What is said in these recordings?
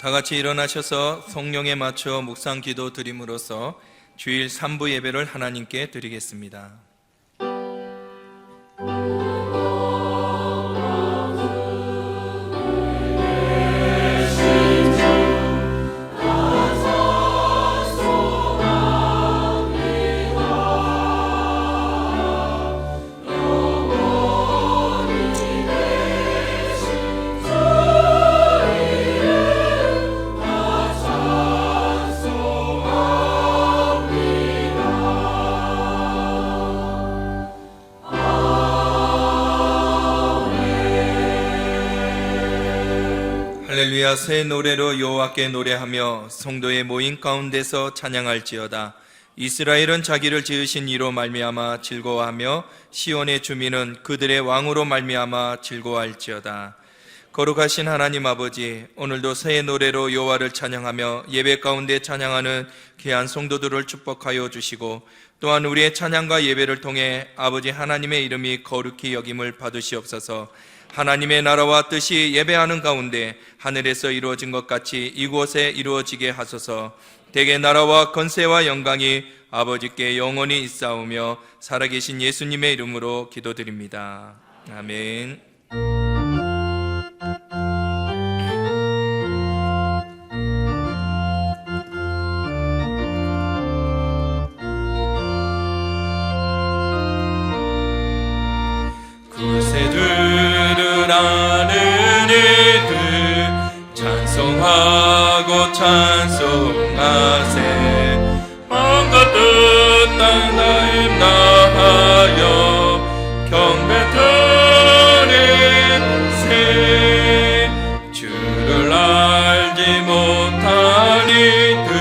다 같이 일어나셔서 성령에 맞춰 묵상 기도 드림으로써 주일 3부 예배를 하나님께 드리겠습니다. 할렐루야. 새 노래로 여호와께 노래하며 성도의 모임 가운데서 찬양할지어다. 이스라엘은 자기를 지으신 이로 말미암아 즐거워하며 시온의 주민은 그들의 왕으로 말미암아 즐거워할지어다. 거룩하신 하나님 아버지, 오늘도 새 노래로 여호와를 찬양하며 예배 가운데 찬양하는 귀한 성도들을 축복하여 주시고, 또한 우리의 찬양과 예배를 통해 아버지 하나님의 이름이 거룩히 여김을 받으시옵소서. 하나님의 나라와 뜻이 예배하는 가운데 하늘에서 이루어진 것 같이 이곳에 이루어지게 하소서. 대개 나라와 권세와 영광이 아버지께 영원히 있사오며 살아계신 예수님의 이름으로 기도드립니다. 아멘. 아는 이들 찬송하고 찬송하세. 마음과 뜻 땅나 임나하여 경배 드리세. 주를 알지 못한 이들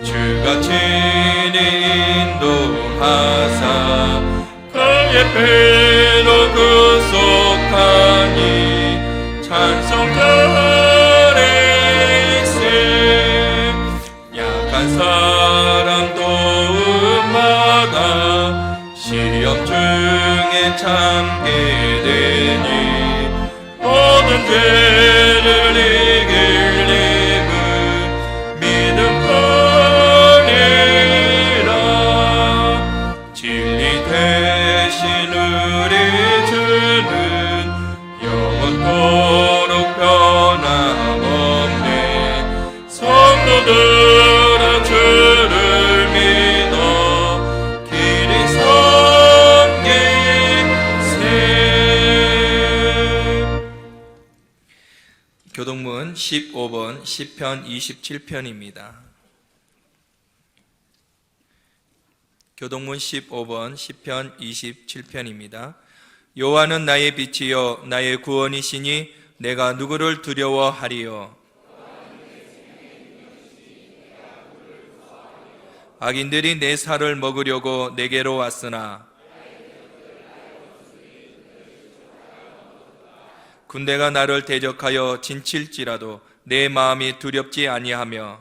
주가 친히 인도하사 그의 피로 구속하니 찬송 드리세. 약한 사람 도움받아 시험 중에 참게 되니 모든 죄를 이길 힘은 믿음 뿐이라. 진리 대신 우리 주는 영원토록 변함없네. 성도들아 주를 믿어 길이 섬기세. 교동문 15번 시편 27편입니다. 교동문 15번 시편 27편입니다. 여호와는 나의 빛이요 나의 구원이시니 내가 누구를 두려워하리요. 악인들이 내 살을 먹으려고 내게로 왔으나 군대가 나를 대적하여 진칠지라도 내 마음이 두렵지 아니하며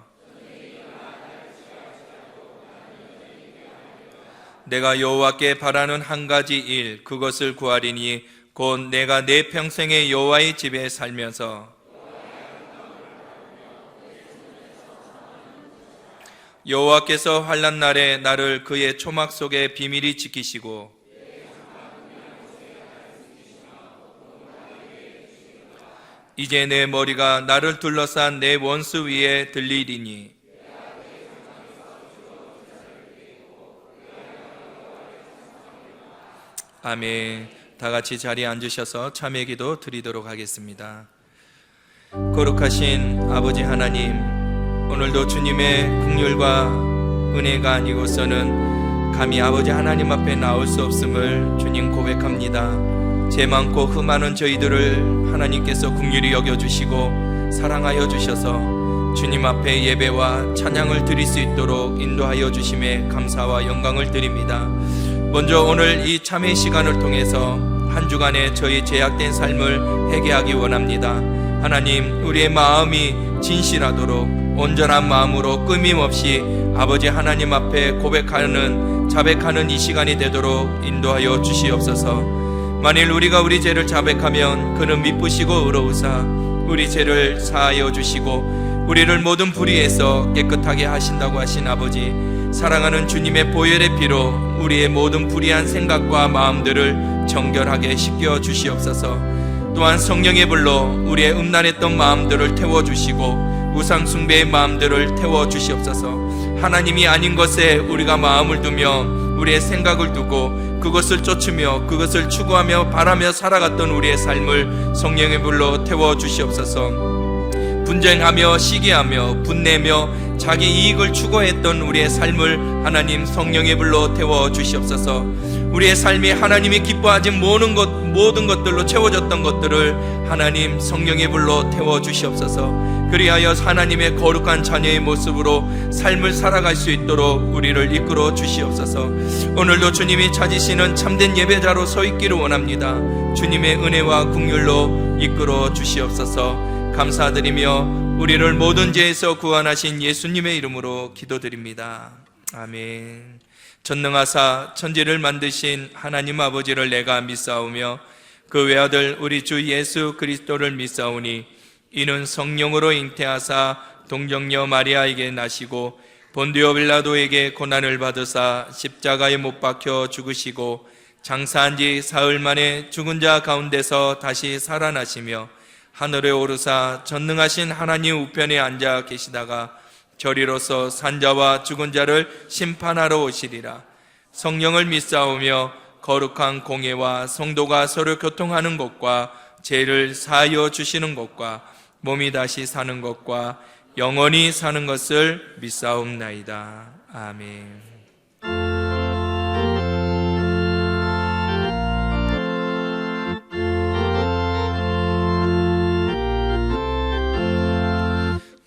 내가 여호와께 바라는 한 가지 일 그것을 구하리니 곧 내가 내 평생에 여호와의 집에 살면서 여호와께서 환난 날에 나를 그의 초막 속에 비밀히 지키시고 이제 내 머리가 나를 둘러싼 내 원수 위에 들리리니 아멘. 다 같이 자리에 앉으셔서 참회 기도 드리도록 하겠습니다. 거룩하신 아버지 하나님, 오늘도 주님의 긍휼과 은혜가 아니고서는 감히 아버지 하나님 앞에 나올 수 없음을 주님 고백합니다. 죄 많고 흠 많은 저희들을 하나님께서 긍휼히 여겨주시고 사랑하여 주셔서 주님 앞에 예배와 찬양을 드릴 수 있도록 인도하여 주심에 감사와 영광을 드립니다. 먼저 오늘 이 참회 시간을 통해서 한 주간의 저희 죄악된 삶을 회개하기 원합니다. 하나님, 우리의 마음이 진실하도록 온전한 마음으로 끊임없이 아버지 하나님 앞에 고백하는 자백하는 이 시간이 되도록 인도하여 주시옵소서. 만일 우리가 우리 죄를 자백하면 그는 미쁘시고 의로우사 우리 죄를 사하여 주시고 우리를 모든 불의에서 깨끗하게 하신다고 하신 아버지, 사랑하는 주님의 보혈의 피로 우리의 모든 불의한 생각과 마음들을 정결하게 씻겨 주시옵소서. 또한 성령의 불로 우리의 음란했던 마음들을 태워주시고 우상 숭배의 마음들을 태워주시옵소서. 하나님이 아닌 것에 우리가 마음을 두며 우리의 생각을 두고 그것을 쫓으며 그것을 추구하며 바라며 살아갔던 우리의 삶을 성령의 불로 태워주시옵소서. 분쟁하며 시기하며 분내며 자기 이익을 추구했던 우리의 삶을 하나님 성령의 불로 태워주시옵소서. 우리의 삶이 하나님이 기뻐하지 모든 것들로 채워졌던 것들을 하나님 성령의 불로 태워주시옵소서. 그리하여 하나님의 거룩한 자녀의 모습으로 삶을 살아갈 수 있도록 우리를 이끌어 주시옵소서. 오늘도 주님이 찾으시는 참된 예배자로 서 있기를 원합니다. 주님의 은혜와 긍휼로 이끌어 주시옵소서. 감사드리며 우리를 모든 죄에서 구원하신 예수님의 이름으로 기도드립니다. 아멘. 전능하사 천지를 만드신 하나님 아버지를 내가 믿사오며 그 외아들 우리 주 예수 그리스도를 믿사오니 이는 성령으로 잉태하사 동정녀 마리아에게 나시고 본디오 빌라도에게 고난을 받으사 십자가에 못 박혀 죽으시고 장사한 지 사흘 만에 죽은 자 가운데서 다시 살아나시며 하늘에 오르사 전능하신 하나님 우편에 앉아 계시다가 저리로서 산자와 죽은 자를 심판하러 오시리라. 성령을 믿사오며 거룩한 공예와 성도가 서로 교통하는 것과 죄를 사하여 주시는 것과 몸이 다시 사는 것과 영원히 사는 것을 믿사옵나이다. 아멘.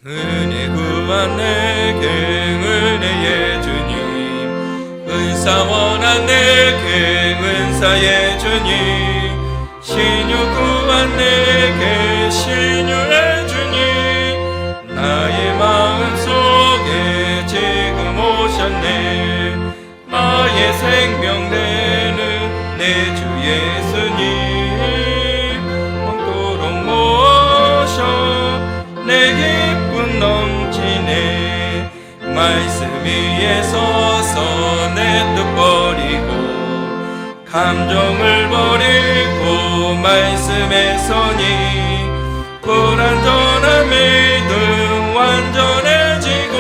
은혜 구한 내게 은혜의 주님, 은사 원한 내게 은사의 주님, 신유 구한 내게 신유의 주님, 나의 마음속에 지금 오셨네. 나의 생명 되는 내 주 예수님, 온도록 모셔 내 기쁨 넘치네. 말씀 위에 서서 내 뜻 버리고 감정을 버리고 말씀에 서니 불완전한 믿음 완전해지고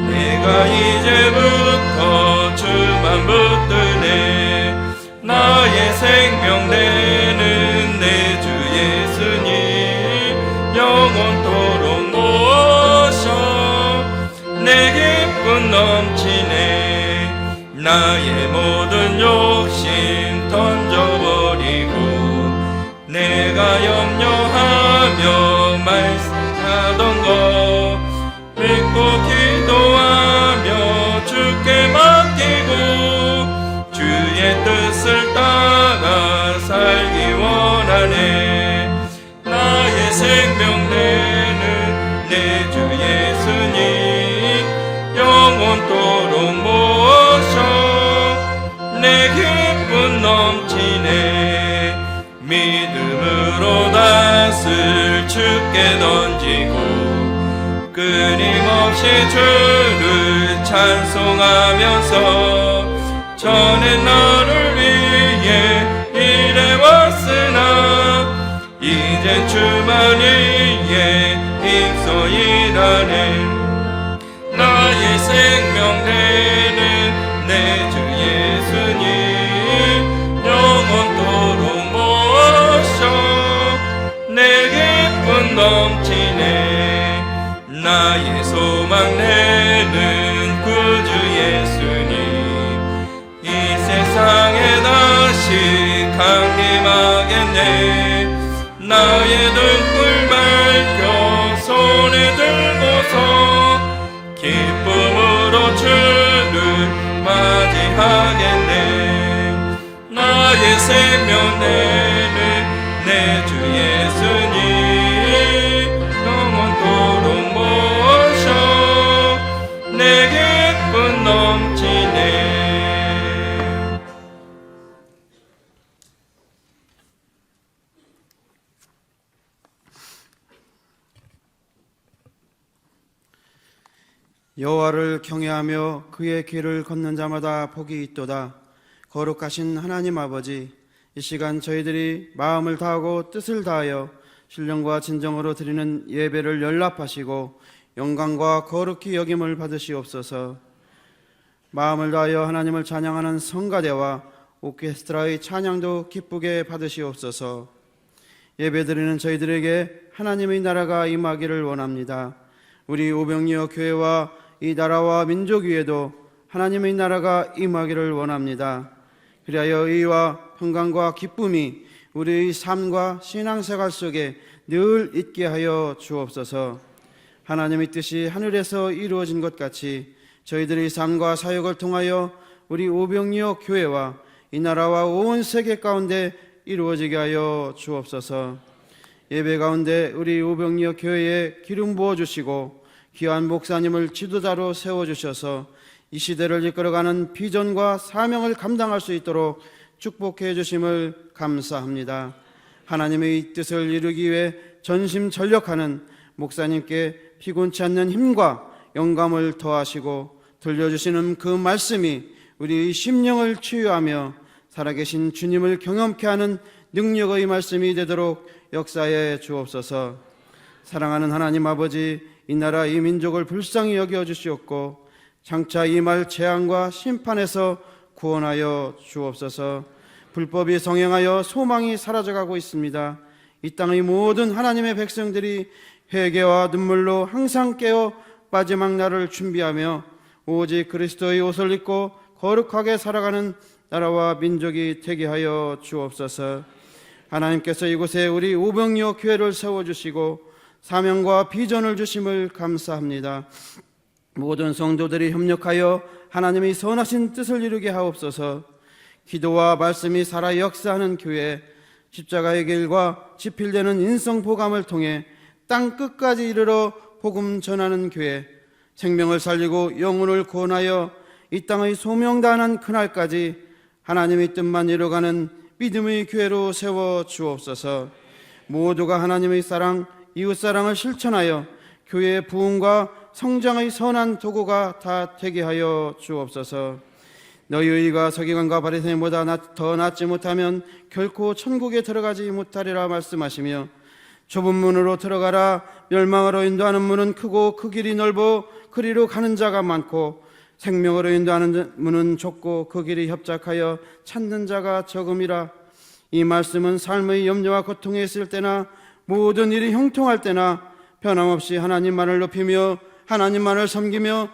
내가 이제부터 주만 붙드네. 나의 생명 되는 내 주 예수님, 영원토록 모셔 내 기쁨 넘치네. 나의 모든 욕심 던져버리고 내가 염려하며 말씀하던 거 믿고 기도하며 주께 맡기고 주의 뜻을 따라 살기 원하네. 나의 생명 되는 내 주 예수님, 영원토록 모셔 내 기쁨 넘치네. 믿음으로 낯을 주께 던지고 끊임없이 주를 찬송하면서 전에 나를 위해 일해왔으나 이제 주만 위해 힘써 일하네. 나의 생명 되는 내 주 예수님, 영원토록 모셔 내 기쁨 넘치네. 나의 소망 되는 구주 예수님, 이 세상에 다시 강림하겠네. 나의 등불 밝혀 손에 들고서 기쁨으로 주를 맞이하겠네. 나의 생명 되는 내 주 예수님, 영원토록 모셔 내 기쁨 넘치네. 여호와를 경외하며 그의 길을 걷는 자마다 복이 있도다. 거룩하신 하나님 아버지, 이 시간 저희들이 마음을 다하고 뜻을 다하여 신령과 진정으로 드리는 예배를 연락하시고 영광과 거룩히 여김을 받으시옵소서. 마음을 다하여 하나님을 찬양하는 성가대와 오케스트라의 찬양도 기쁘게 받으시옵소서. 예배드리는 저희들에게 하나님의 나라가 임하기를 원합니다. 우리 오병이어 교회와 이 나라와 민족 위에도 하나님의 나라가 임하기를 원합니다. 그리하여 의와 평강과 기쁨이 우리의 삶과 신앙생활 속에 늘 있게 하여 주옵소서. 하나님의 뜻이 하늘에서 이루어진 것 같이 저희들의 삶과 사역을 통하여 우리 오병이어 교회와 이 나라와 온 세계 가운데 이루어지게 하여 주옵소서. 예배 가운데 우리 오병이어 교회에 기름 부어주시고 귀한 목사님을 지도자로 세워주셔서 이 시대를 이끌어가는 비전과 사명을 감당할 수 있도록 축복해 주심을 감사합니다. 하나님의 뜻을 이루기 위해 전심전력하는 목사님께 피곤치 않는 힘과 영감을 더하시고 들려주시는 그 말씀이 우리의 심령을 치유하며 살아계신 주님을 경험케 하는 능력의 말씀이 되도록 역사해 주옵소서. 사랑하는 하나님 아버지, 이 나라 이 민족을 불쌍히 여겨 주시옵고 장차 임할 재앙과 심판에서 구원하여 주옵소서. 불법이 성행하여 소망이 사라져가고 있습니다. 이 땅의 모든 하나님의 백성들이 회개와 눈물로 항상 깨어 마지막 날을 준비하며 오직 그리스도의 옷을 입고 거룩하게 살아가는 나라와 민족이 되게 하여 주옵소서. 하나님께서 이곳에 우리 오병이어 교회를 세워주시고 사명과 비전을 주심을 감사합니다. 모든 성도들이 협력하여 하나님의 선하신 뜻을 이루게 하옵소서. 기도와 말씀이 살아 역사하는 교회, 십자가의 길과 지필되는 인성 보감을 통해 땅 끝까지 이르러 복음 전하는 교회, 생명을 살리고 영혼을 구원하여 이 땅의 소명 다하는 그날까지 하나님의 뜻만 이루어가는 믿음의 교회로 세워 주옵소서. 모두가 하나님의 사랑, 이웃사랑을 실천하여 교회의 부흥과 성장의 선한 도구가 다 되게 하여 주옵소서. 너희의 의가 서기관과 바리새인보다 더 낫지 못하면 결코 천국에 들어가지 못하리라 말씀하시며 좁은 문으로 들어가라. 멸망으로 인도하는 문은 크고 그 길이 넓어 그리로 가는 자가 많고 생명으로 인도하는 문은 좁고 그 길이 협착하여 찾는 자가 적음이라. 이 말씀은 삶의 염려와 고통에 있을 때나 모든 일이 형통할 때나 변함없이 하나님만을 높이며 하나님만을 섬기며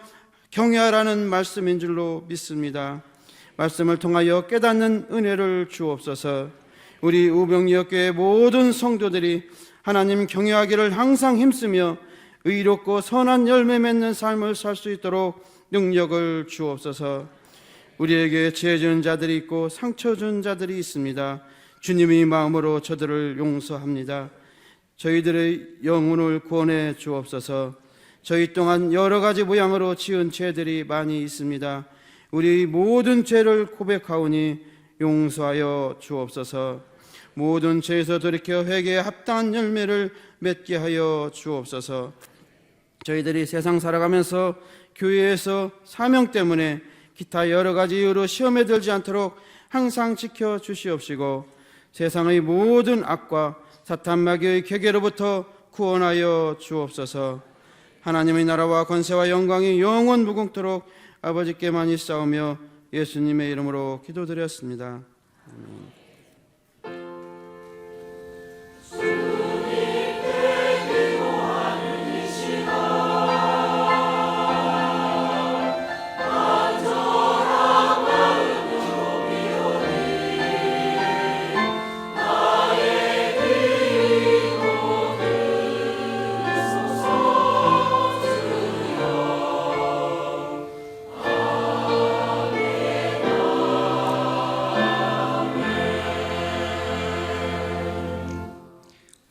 경외하라는 말씀인 줄로 믿습니다. 말씀을 통하여 깨닫는 은혜를 주옵소서. 우리 오병이어 교회 모든 성도들이 하나님 경외하기를 항상 힘쓰며 의롭고 선한 열매 맺는 삶을 살 수 있도록 능력을 주옵소서. 우리에게 죄 지은 자들이 있고 상처 준 자들이 있습니다. 주님의 마음으로 저들을 용서합니다. 저희들의 영혼을 구원해 주옵소서. 저희 또한 여러 가지 모양으로 지은 죄들이 많이 있습니다. 우리 모든 죄를 고백하오니 용서하여 주옵소서. 모든 죄에서 돌이켜 회개에 합당한 열매를 맺게 하여 주옵소서. 저희들이 세상 살아가면서 교회에서 사명 때문에 기타 여러 가지 이유로 시험에 들지 않도록 항상 지켜 주시옵시고 세상의 모든 악과 사탄 마귀의 계계로부터 구원하여 주옵소서. 하나님의 나라와 권세와 영광이 영원 무궁토록 아버지께만 있사오며 예수님의 이름으로 기도드렸습니다. 아멘.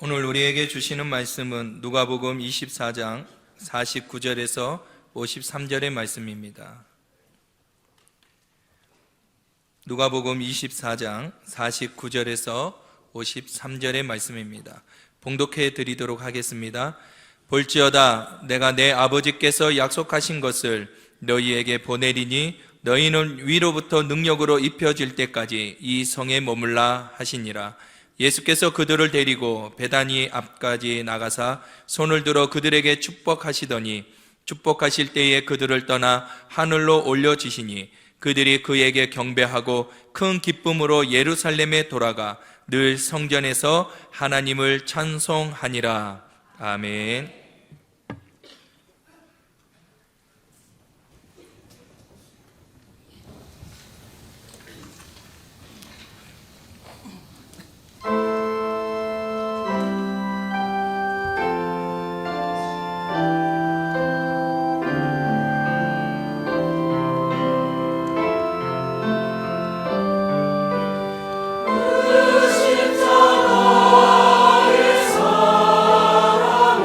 오늘 우리에게 주시는 말씀은 누가복음 24장 49절에서 53절의 말씀입니다. 누가복음 24장 49절에서 53절의 말씀입니다. 봉독해 드리도록 하겠습니다. 볼지어다 내가 내 아버지께서 약속하신 것을 너희에게 보내리니 너희는 위로부터 능력으로 입혀질 때까지 이 성에 머물라 하시니라. 예수께서 그들을 데리고 베다니 앞까지 나가사 손을 들어 그들에게 축복하시더니 축복하실 때에 그들을 떠나 하늘로 올려주시니 그들이 그에게 경배하고 큰 기쁨으로 예루살렘에 돌아가 늘 성전에서 하나님을 찬송하니라. 아멘. 십자가의 사랑을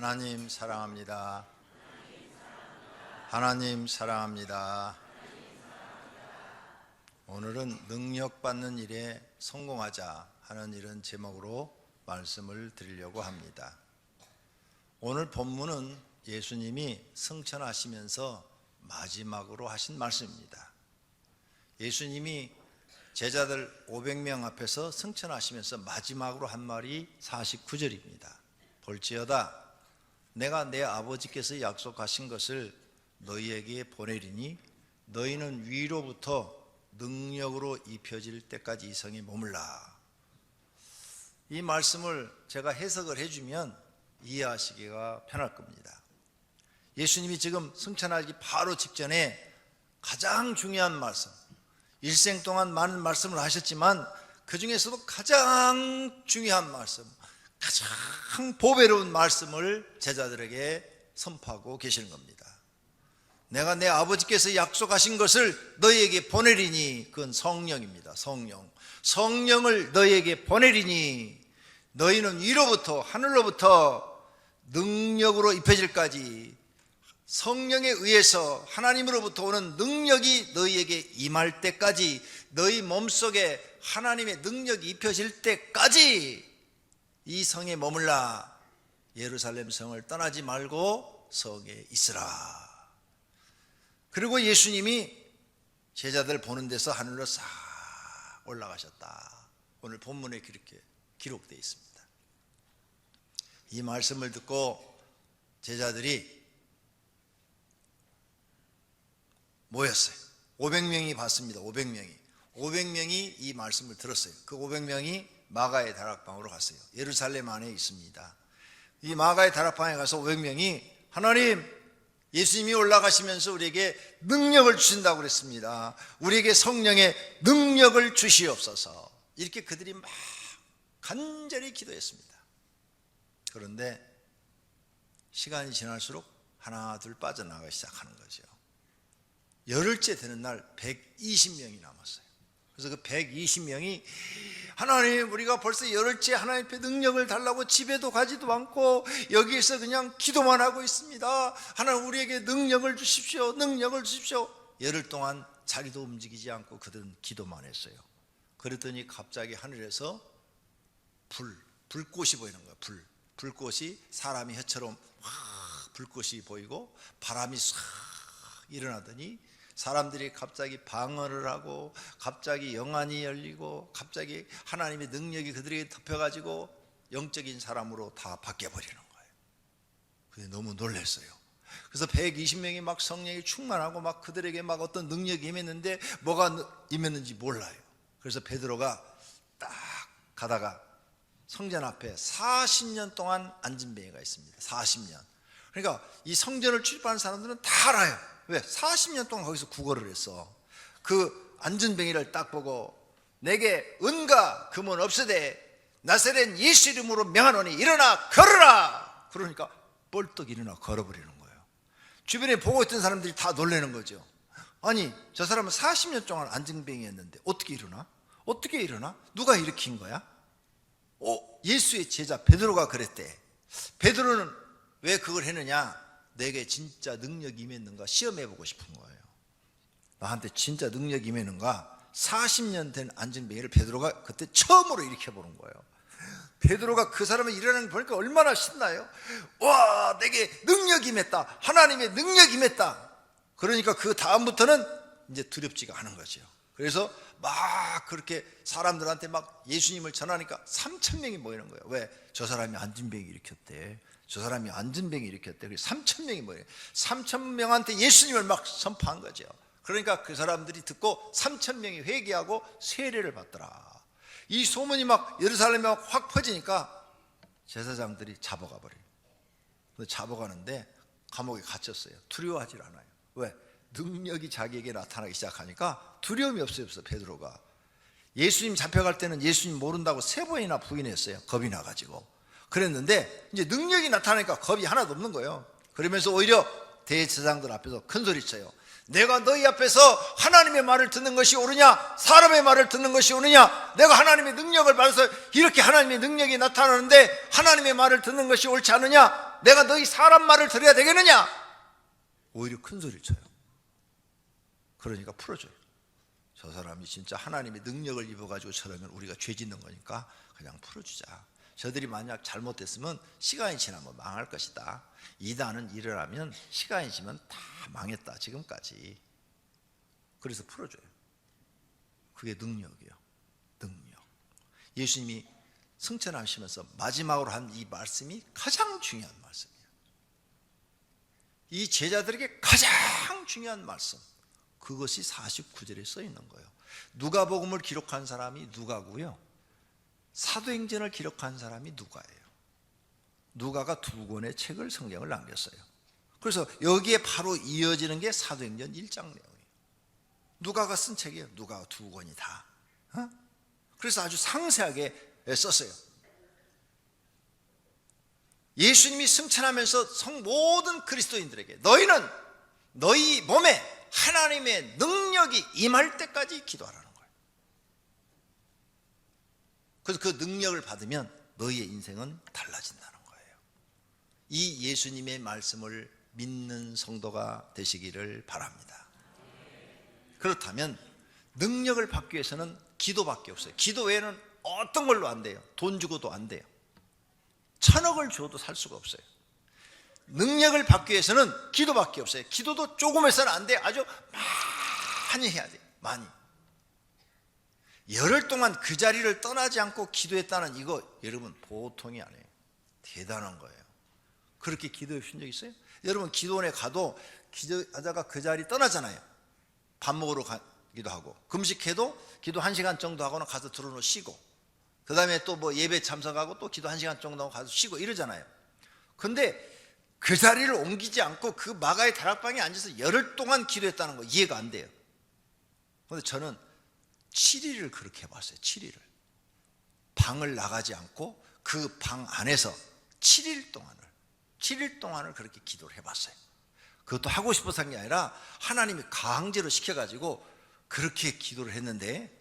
하나님 사랑합니다. 하나님 사랑합니다. 오늘은 능력받는 일에 성공하자 하는 이런 제목으로 말씀을 드리려고 합니다. 오늘 본문은 예수님이 승천하시면서 마지막으로 하신 말씀입니다. 예수님이 제자들 500명 앞에서 승천하시면서 마지막으로 한 말이 49절입니다. 볼지어다 내가 내 아버지께서 약속하신 것을 너희에게 보내리니 너희는 위로부터 능력으로 입혀질 때까지 이 성에 머물라. 이 말씀을 제가 해석을 해주면 이해하시기가 편할 겁니다. 예수님이 지금 승천하기 바로 직전에 가장 중요한 말씀, 일생 동안 많은 말씀을 하셨지만 그 중에서도 가장 중요한 말씀, 가장 보배로운 말씀을 제자들에게 선포하고 계시는 겁니다. 내가 내 아버지께서 약속하신 것을 너희에게 보내리니, 그건 성령입니다. 성령을 너희에게 보내리니 너희는 위로부터, 하늘로부터 능력으로 입혀질까지, 성령에 의해서 하나님으로부터 오는 능력이 너희에게 임할 때까지, 너희 몸속에 하나님의 능력이 입혀질 때까지 이 성에 머물라. 예루살렘 성을 떠나지 말고 성에 있으라. 그리고 예수님이 제자들 보는 데서 하늘로 싹 올라가셨다. 오늘 본문에 그렇게 기록되어 있습니다. 이 말씀을 듣고 제자들이 모였어요. 500명이 봤습니다. 500명이 이 말씀을 들었어요. 그 500명이 마가의 다락방으로 갔어요. 예루살렘 안에 있습니다. 이 마가의 다락방에 가서 500명이 하나님, 예수님이 올라가시면서 우리에게 능력을 주신다고 그랬습니다. 우리에게 성령의 능력을 주시옵소서. 이렇게 그들이 막 간절히 기도했습니다. 그런데 시간이 지날수록 하나 둘 빠져나가기 시작하는 거죠. 열흘째 되는 날 120명이 남았어요. 그래서 그 120명이 하나님, 우리가 벌써 열흘째 하나님 앞에 능력을 달라고 집에도 가지도 않고 여기에서 그냥 기도만 하고 있습니다. 하나님, 우리에게 능력을 주십시오. 능력을 주십시오. 열흘 동안 자리도 움직이지 않고 그들은 기도만 했어요. 그랬더니 갑자기 하늘에서 불꽃이 보이는 거예요. 불꽃이 사람이 혀처럼 확 불꽃이 보이고 바람이 싹 일어나더니 사람들이 갑자기 방언을 하고 갑자기 영안이 열리고 갑자기 하나님의 능력이 그들에게 덮여가지고 영적인 사람으로 다 바뀌어버리는 거예요. 그게 너무 놀랐어요. 그래서 120명이 막 성령이 충만하고 막 그들에게 막 어떤 능력이 임했는데 뭐가 임했는지 몰라요. 그래서 베드로가 딱 가다가 성전 앞에 40년 동안 앉은 뱅이가 있습니다. 40년. 그러니까 이 성전을 출입하는 사람들은 다 알아요. 왜? 40년 동안 거기서 구걸을 했어. 그 앉은 뱅이를 딱 보고 내게 은과 금은 없으되 나사렛 예수 이름으로 명하노니 일어나 걸어라. 그러니까 벌떡 일어나 걸어버리는 거예요. 주변에 보고 있던 사람들이 다 놀라는 거죠. 아니, 저 사람은 40년 동안 앉은 뱅이였는데 어떻게 일어나? 어떻게 일어나? 누가 일으킨 거야? 예수의 제자 베드로가 그랬대. 베드로는 왜 그걸 했느냐? 내게 진짜 능력이 임했는가 시험해보고 싶은 거예요. 나한테 진짜 능력이 임했는가? 40년 된 앉은 뱅이를 베드로가 그때 처음으로 일으켜보는 거예요. 베드로가 그 사람이 일어나는 거 보니까 얼마나 신나요? 와, 내게 능력이 임했다. 하나님의 능력이 임했다. 그러니까 그 다음부터는 이제 두렵지가 않은 거죠. 그래서 막 그렇게 사람들한테 막 예수님을 전하니까 3,000명이 모이는 거예요. 왜? 저 사람이 앉은 뱅이 일으켰대. 저 사람이 앉은 뱅이 일으켰대. 그래서 3,000명이 모여요. 3,000명한테 예수님을 막 선포한 거죠. 그러니까 그 사람들이 듣고 3,000명이 회개하고 세례를 받더라. 이 소문이 막 예루살렘에 막 확 퍼지니까 제사장들이 잡아가 버려요. 잡아가는데 감옥에 갇혔어요. 두려워하지 않아요. 왜? 능력이 자기에게 나타나기 시작하니까 두려움이 없어요. 베드로가 예수님 잡혀갈 때는 예수님 모른다고 3번이나 부인했어요. 겁이 나가지고. 그랬는데 이제 능력이 나타나니까 겁이 하나도 없는 거예요. 그러면서 오히려 대제사장들 앞에서 큰 소리 쳐요. 내가 너희 앞에서 하나님의 말을 듣는 것이 옳으냐 사람의 말을 듣는 것이 옳으냐? 내가 하나님의 능력을 받아서 이렇게 하나님의 능력이 나타나는데 하나님의 말을 듣는 것이 옳지 않느냐? 내가 너희 사람 말을 들어야 되겠느냐? 오히려 큰 소리를 쳐요. 그러니까 풀어줘요. 저 사람이 진짜 하나님의 능력을 입어가지고 저러면 우리가 죄 짓는 거니까 그냥 풀어주자. 저들이 만약 잘못됐으면 시간이 지나면 망할 것이다. 이단은 일어나면 시간이 지면 다 망했다 지금까지. 그래서 풀어줘요. 그게 능력이에요. 능력. 예수님이 승천하시면서 마지막으로 한 이 말씀이 가장 중요한 말씀이에요. 이 제자들에게 가장 중요한 말씀, 그것이 49절에 써 있는 거예요. 누가복음을 기록한 사람이 누가고요, 사도행전을 기록한 사람이 누가예요. 누가가 2권의 책을, 성경을 남겼어요. 그래서 여기에 바로 이어지는 게 사도행전 1장 내용이에요. 누가가 쓴 책이에요. 누가가 2권이 다. 그래서 아주 상세하게 썼어요. 예수님이 승천하면서 모든 그리스도인들에게 너희는 너희 몸에 하나님의 능력이 임할 때까지 기도하라는 거예요. 그래서 그 능력을 받으면 너희의 인생은 달라진다는 거예요. 이 예수님의 말씀을 믿는 성도가 되시기를 바랍니다. 그렇다면 능력을 받기 위해서는 기도밖에 없어요. 기도 외에는 어떤 걸로 안 돼요. 돈 주고도 안 돼요. 1000억을 줘도 살 수가 없어요. 능력을 받기 위해서는 기도밖에 없어요. 기도도 조금 해서는 안 돼요. 아주 많이 해야 돼요. 많이. 열흘 동안 그 자리를 떠나지 않고 기도했다는 이거 여러분 보통이 아니에요. 대단한 거예요. 그렇게 기도해 보신 적 있어요? 여러분 기도원에 가도 기도하다가 그 자리 떠나잖아요. 밥 먹으러 가기도 하고, 금식해도 기도 1시간 정도 하고는 가서 들어놓고 쉬고, 그 다음에 또 뭐 예배 참석하고 또 기도 1시간 정도 하고 가서 쉬고 이러잖아요. 근데 그 자리를 옮기지 않고 그 마가의 다락방에 앉아서 열흘 동안 기도했다는 거 이해가 안 돼요. 그런데 저는 7일을 그렇게 해봤어요. 7일을 방을 나가지 않고 그 방 안에서 7일 동안을 그렇게 기도를 해봤어요. 그것도 하고 싶어서 한 게 아니라 하나님이 강제로 시켜가지고 그렇게 기도를 했는데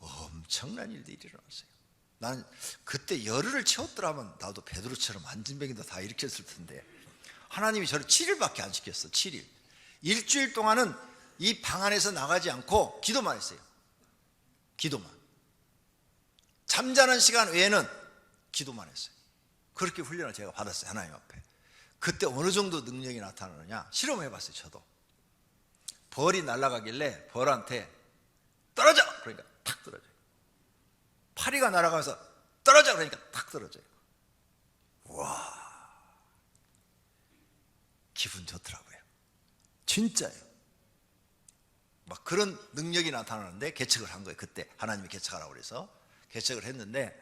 엄청난 일들이 일어났어요. 나는 그때 열흘을 채웠더라면 나도 베드로처럼 안진뱅이도 다 일으켰을 텐데 하나님이 저를 7일밖에 안 시켰어. 7일. 일주일 동안은 이 방 안에서 나가지 않고 기도만 했어요. 기도만. 잠자는 시간 외에는 기도만 했어요. 그렇게 훈련을 제가 받았어요. 하나님 앞에. 그때 어느 정도 능력이 나타나느냐 실험을 해봤어요. 저도. 벌이 날아가길래 벌한테 떨어져! 그러니까 탁 떨어져요. 파리가 날아가면서 떨어져! 그러니까 탁 떨어져요. 와, 기분 좋더라고요. 진짜예요. 막 그런 능력이 나타나는데 개척을 한 거예요. 그때 하나님이 개척하라고 그래서 개척을 했는데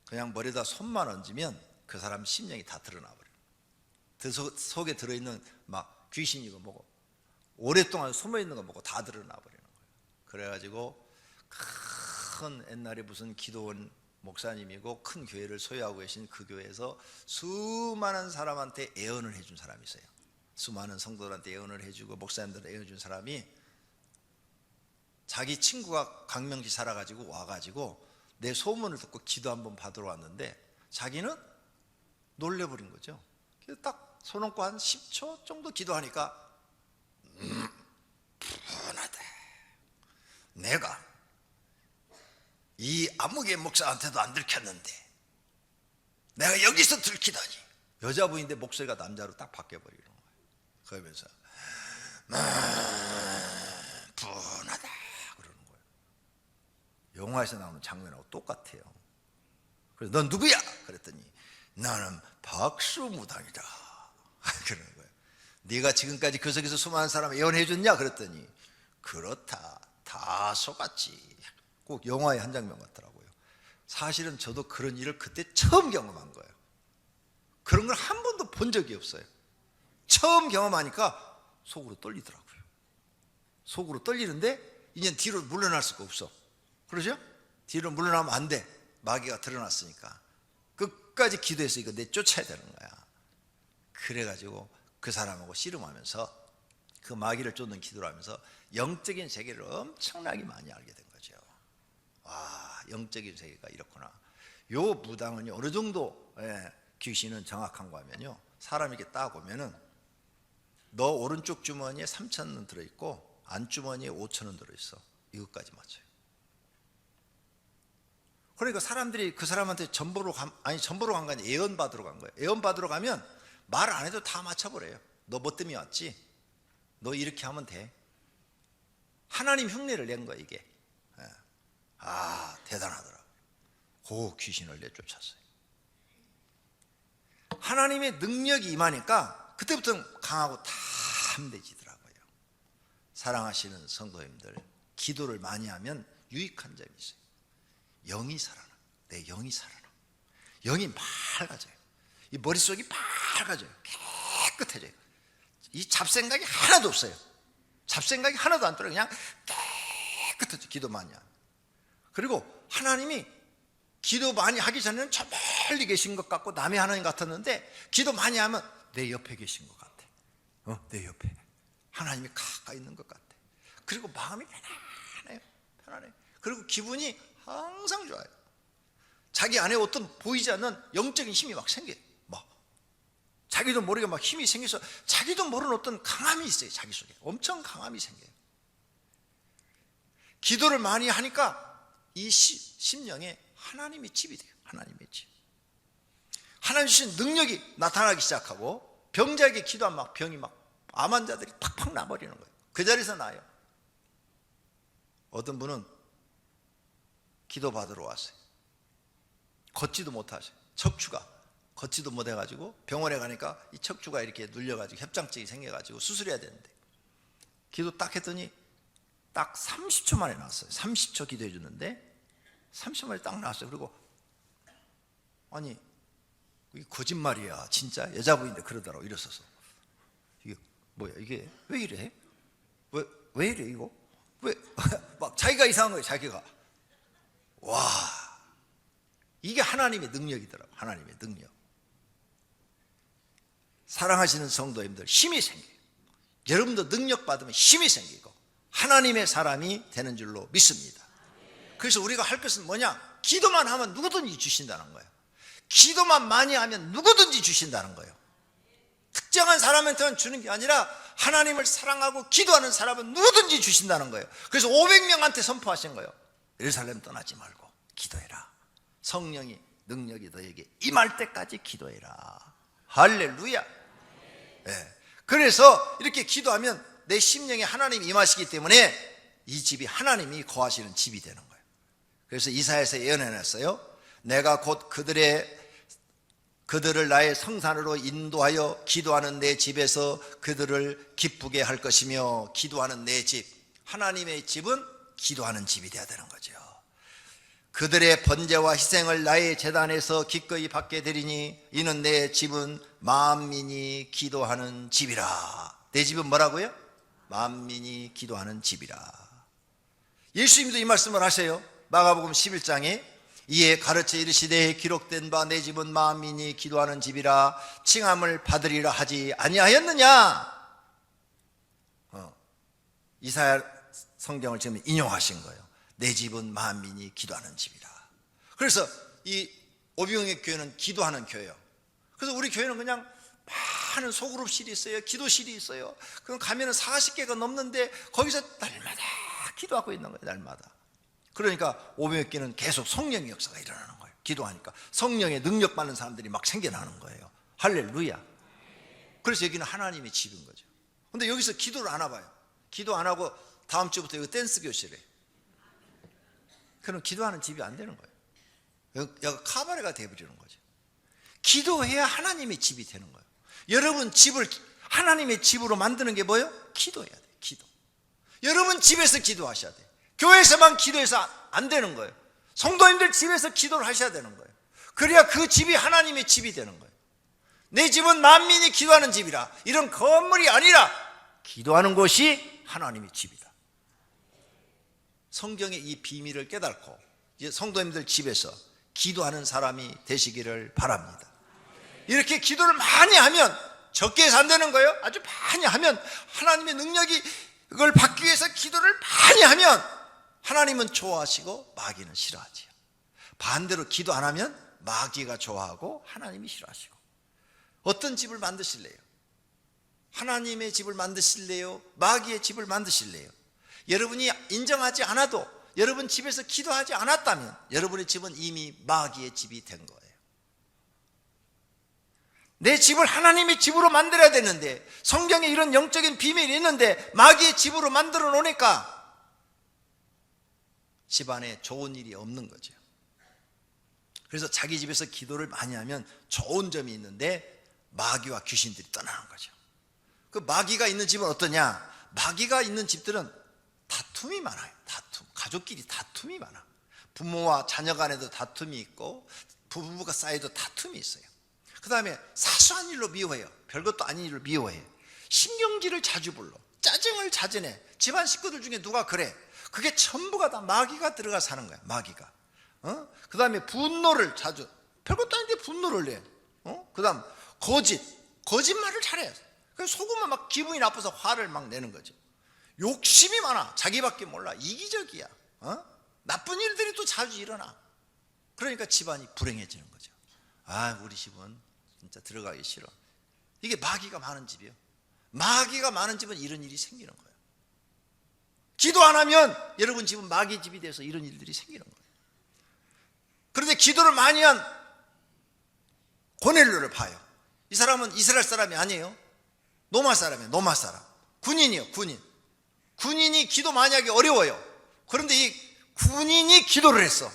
그냥 머리에다 손만 얹으면 그 사람 심령이 다 드러나 버려요. 그 속에 들어있는 막 귀신이고 뭐고 오랫동안 숨어있는 거 뭐고 다 드러나 버리는 거예요. 그래가지고 큰 옛날에 무슨 기도원 목사님이고 큰 교회를 소유하고 계신 그 교회에서 수많은 사람한테 예언을 해준 사람이 있어요. 수많은 성도들한테 예언을 해주고 목사님들한테 예언을 해준 사람이 자기 친구가 강명시 살아가지고 와가지고 내 소문을 듣고 기도 한번 받으러 왔는데 자기는 놀래버린 거죠. 그래서 딱 손 얹고 한 10초 정도 기도하니까 분하다. 내가 이 아무개 목사한테도 안 들켰는데 내가 여기서 들키다니. 여자분인데 목소리가 남자로 딱 바뀌어버리는 거예요. 그러면서 분하다 그러는 거예요. 영화에서 나오는 장면하고 똑같아요. 그래서 넌 누구야? 그랬더니 나는 박수무당이다 그러는 거예요. 네가 지금까지 그 속에서 수많은 사람 예언해 줬냐? 그랬더니 그렇다, 다 속았지. 꼭 영화의 한 장면 같더라고요. 사실은 저도 그런 일을 그때 처음 경험한 거예요. 그런 걸 한 번도 본 적이 없어요. 처음 경험하니까 속으로 떨리더라고요. 속으로 떨리는데 이제 뒤로 물러날 수가 없어. 그러죠? 뒤로 물러나면 안 돼. 마귀가 드러났으니까. 끝까지 기도해서 이거 내쫓아야 되는 거야. 그래가지고 그 사람하고 씨름하면서 그 마귀를 쫓는 기도를 하면서 영적인 세계를 엄청나게 많이 알게 된 거죠. 와, 영적인 세계가 이렇구나. 요 무당은 어느 정도 귀신은 정확한 거 하면요, 사람이 이렇게 딱 오면은 너 오른쪽 주머니에 3,000원 들어있고 안주머니에 5,000원 들어있어. 이것까지 맞춰요. 그러니까 사람들이 그 사람한테 전보로 간 거 아니에요. 예언 받으러 간 거예요. 예언 받으러 가면 말 안 해도 다 맞춰버려요. 너 뭐 때문에 왔지? 너 이렇게 하면 돼. 하나님 흉내를 낸 거야 이게. 아, 대단하더라. 그 귀신을 내쫓았어요. 하나님의 능력이 임하니까 그때부터 강하고 담대해지더라고요. 사랑하시는 성도님들, 기도를 많이 하면 유익한 점이 있어요. 영이 살아나. 내 영이 살아나. 영이 맑아져요. 이 머릿속이 맑아져요. 깨끗해져요. 이 잡생각이 하나도 없어요. 잡생각이 하나도 안 들어요. 그냥 깨끗해져. 기도 많이 하면. 그리고 하나님이 기도 많이 하기 전에는 저 멀리 계신 것 같고 남의 하나님 같았는데 기도 많이 하면 내 옆에 계신 것 같아. 내 옆에 하나님이 가까이 있는 것 같아. 그리고 마음이 편안해요. 편안해요. 그리고 기분이 항상 좋아요. 자기 안에 어떤 보이지 않는 영적인 힘이 막 생겨요. 막 자기도 모르게 막 힘이 생겨서 자기도 모르는 어떤 강함이 있어요. 자기 속에 엄청 강함이 생겨요. 기도를 많이 하니까 이 심령에 하나님의 집이 돼요. 하나님의 집. 하나님 주신 능력이 나타나기 시작하고 병자에게 기도하면 막 병이 막 암 환자들이 팍팍 나버리는 거예요. 그 자리에서 나요. 어떤 분은 기도 받으러 왔어요. 걷지도 못하셔요. 척추가 걷지도 못해가지고 병원에 가니까 이 척추가 이렇게 눌려가지고 협장증이 생겨가지고 수술해야 되는데 기도 딱 했더니 딱 30초 만에 나왔어요. 30초 기도해 주는데 30초 만에 딱 나왔어요. 그리고 아니 이게 거짓말이야 진짜 여자분인데 그러더라고. 이랬어서 이게 뭐야 이게 왜 이래? 왜 이래 이거? 왜 막 자기가 이상한 거예요. 자기가. 와, 이게 하나님의 능력이더라고. 하나님의 능력. 사랑하시는 성도님들, 힘이 생겨요. 여러분도 능력 받으면 힘이 생기고 하나님의 사람이 되는 줄로 믿습니다. 그래서 우리가 할 것은 뭐냐? 기도만 하면 누구든지 주신다는 거예요. 기도만 많이 하면 누구든지 주신다는 거예요. 특정한 사람한테만 주는 게 아니라 하나님을 사랑하고 기도하는 사람은 누구든지 주신다는 거예요. 그래서 500명한테 선포하신 거예요. 예루살렘 떠나지 말고 기도해라. 성령이 능력이 너에게 임할 때까지 기도해라. 할렐루야. 네. 그래서 이렇게 기도하면 내 심령에 하나님이 임하시기 때문에 이 집이 하나님이 거하시는 집이 되는 거예요. 그래서 이사야서 예언해놨어요. 내가 곧 그들을 나의 성산으로 인도하여 기도하는 내 집에서 그들을 기쁘게 할 것이며 기도하는 내 집, 하나님의 집은 기도하는 집이 되어야 되는 거죠. 그들의 번제와 희생을 나의 제단에서 기꺼이 받게 되리니 이는 내 집은 만민이 기도하는 집이라. 내 집은 뭐라고요? 만민이 기도하는 집이라. 예수님도 이 말씀을 하세요. 마가복음 11장에 이에 가르쳐 이르시되 기록된 바 내 집은 만민이 기도하는 집이라 칭함을 받으리라 하지 아니하였느냐. 이사야 성경을 지금 인용하신 거예요. 내 집은 만민이 기도하는 집이라. 그래서 이 오병의 교회는 기도하는 교회예요. 그래서 우리 교회는 그냥 많은 소그룹실이 있어요. 기도실이 있어요. 그럼 가면은 40개가 넘는데 거기서 날마다 기도하고 있는 거예요. 날마다. 그러니까 오병이교회는 계속 성령의 역사가 일어나는 거예요. 기도하니까 성령의 능력 받는 사람들이 막 생겨나는 거예요. 할렐루야. 그래서 여기는 하나님의 집인 거죠. 근데 여기서 기도를 안 해봐요. 기도 안 하고 다음 주부터 여기 댄스 교실에. 그럼 기도하는 집이 안 되는 거예요. 여기가 카바레가 되어버리는 거죠. 기도해야 하나님의 집이 되는 거예요. 여러분 집을 하나님의 집으로 만드는 게 뭐예요? 기도해야 돼요. 기도. 여러분 집에서 기도하셔야 돼요. 교회에서만 기도해서 안 되는 거예요. 성도님들 집에서 기도를 하셔야 되는 거예요. 그래야 그 집이 하나님의 집이 되는 거예요. 내 집은 만민이 기도하는 집이라. 이런 건물이 아니라 기도하는 곳이 하나님의 집이다. 성경의 이 비밀을 깨닫고 이제 성도님들 집에서 기도하는 사람이 되시기를 바랍니다. 이렇게 기도를 많이 하면 적게 해서 안 되는 거예요. 아주 많이 하면 하나님의 능력이 그걸 받기 위해서 기도를 많이 하면 하나님은 좋아하시고 마귀는 싫어하지요. 반대로 기도 안 하면 마귀가 좋아하고 하나님이 싫어하시고. 어떤 집을 만드실래요? 하나님의 집을 만드실래요? 마귀의 집을 만드실래요? 여러분이 인정하지 않아도, 여러분 집에서 기도하지 않았다면 여러분의 집은 이미 마귀의 집이 된 거예요. 내 집을 하나님의 집으로 만들어야 되는데, 성경에 이런 영적인 비밀이 있는데 마귀의 집으로 만들어 놓으니까 집안에 좋은 일이 없는 거죠. 그래서 자기 집에서 기도를 많이 하면 좋은 점이 있는데 마귀와 귀신들이 떠나는 거죠. 그 마귀가 있는 집은 어떠냐? 마귀가 있는 집들은 다툼이 많아요. 다툼. 가족끼리 다툼이 많아. 부모와 자녀 간에도 다툼이 있고, 부부가 쌓여도 다툼이 있어요. 그 다음에 사소한 일로 미워해요. 별것도 아닌 일로 미워해요. 신경질을 자주 불러. 짜증을 자주 내. 집안 식구들 중에 누가 그래. 그게 전부가 다 마귀가 들어가 사는 거야. 마귀가. 그 다음에 분노를 자주, 별것도 아닌데 분노를 내. 그 다음 거짓말을 잘해요. 그래서 속으면 막 기분이 나빠서 화를 막 내는 거죠. 욕심이 많아. 자기밖에 몰라. 이기적이야. 나쁜 일들이 또 자주 일어나. 그러니까 집안이 불행해지는 거죠. 아, 우리 집은 진짜 들어가기 싫어. 이게 마귀가 많은 집이에요. 마귀가 많은 집은 이런 일이 생기는 거예요. 기도 안 하면 여러분 집은 마귀 집이 돼서 이런 일들이 생기는 거예요. 그런데 기도를 많이 한 고넬료를 봐요. 이 사람은 이스라엘 사람이 아니에요. 로마 사람이에요. 로마 사람. 군인이에요. 군인이 기도 많이 하기 어려워요. 그런데 이 군인이 기도를 했어.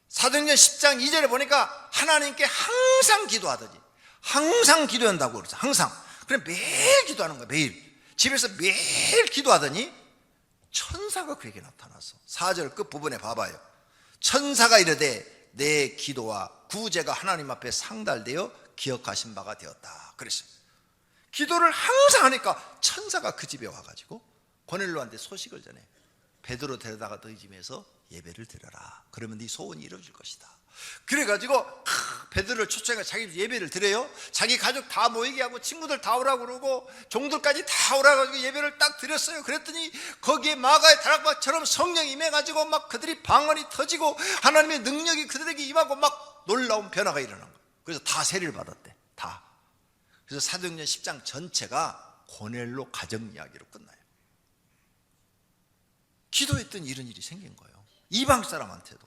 사도행전 10장 2절에 보니까 하나님께 항상 기도하더니, 항상 기도한다고 그러죠. 항상. 그래 매일 기도하는 거야. 매일. 집에서 매일 기도하더니 천사가 그에게 나타났어. 4절 끝부분에 봐봐요. 천사가 이르되 내 기도와 구제가 하나님 앞에 상달되어 기억하신 바가 되었다. 그랬어요. 기도를 항상 하니까 천사가 그 집에 와가지고 고넬료한테 소식을 전해. 베드로 데려다가 너희 집에서 예배를 드려라. 그러면 네 소원이 이루어질 것이다. 그래가지고 베드로를 초청해 자기 집 예배를 드려요. 자기 가족 다 모이게 하고 친구들 다 오라고 그러고 종들까지 다 오라고 가지고 예배를 딱 드렸어요. 그랬더니 거기에 마가의 다락방처럼 성령이 임해가지고 막 그들이 방언이 터지고 하나님의 능력이 그들에게 임하고 막 놀라운 변화가 일어난 거예요. 그래서 다 세례를 받았대. 다. 그래서 사도행전 10장 전체가 고넬료 가정 이야기로 끝나요. 기도했더니 이런 일이 생긴 거예요. 이방 사람한테도.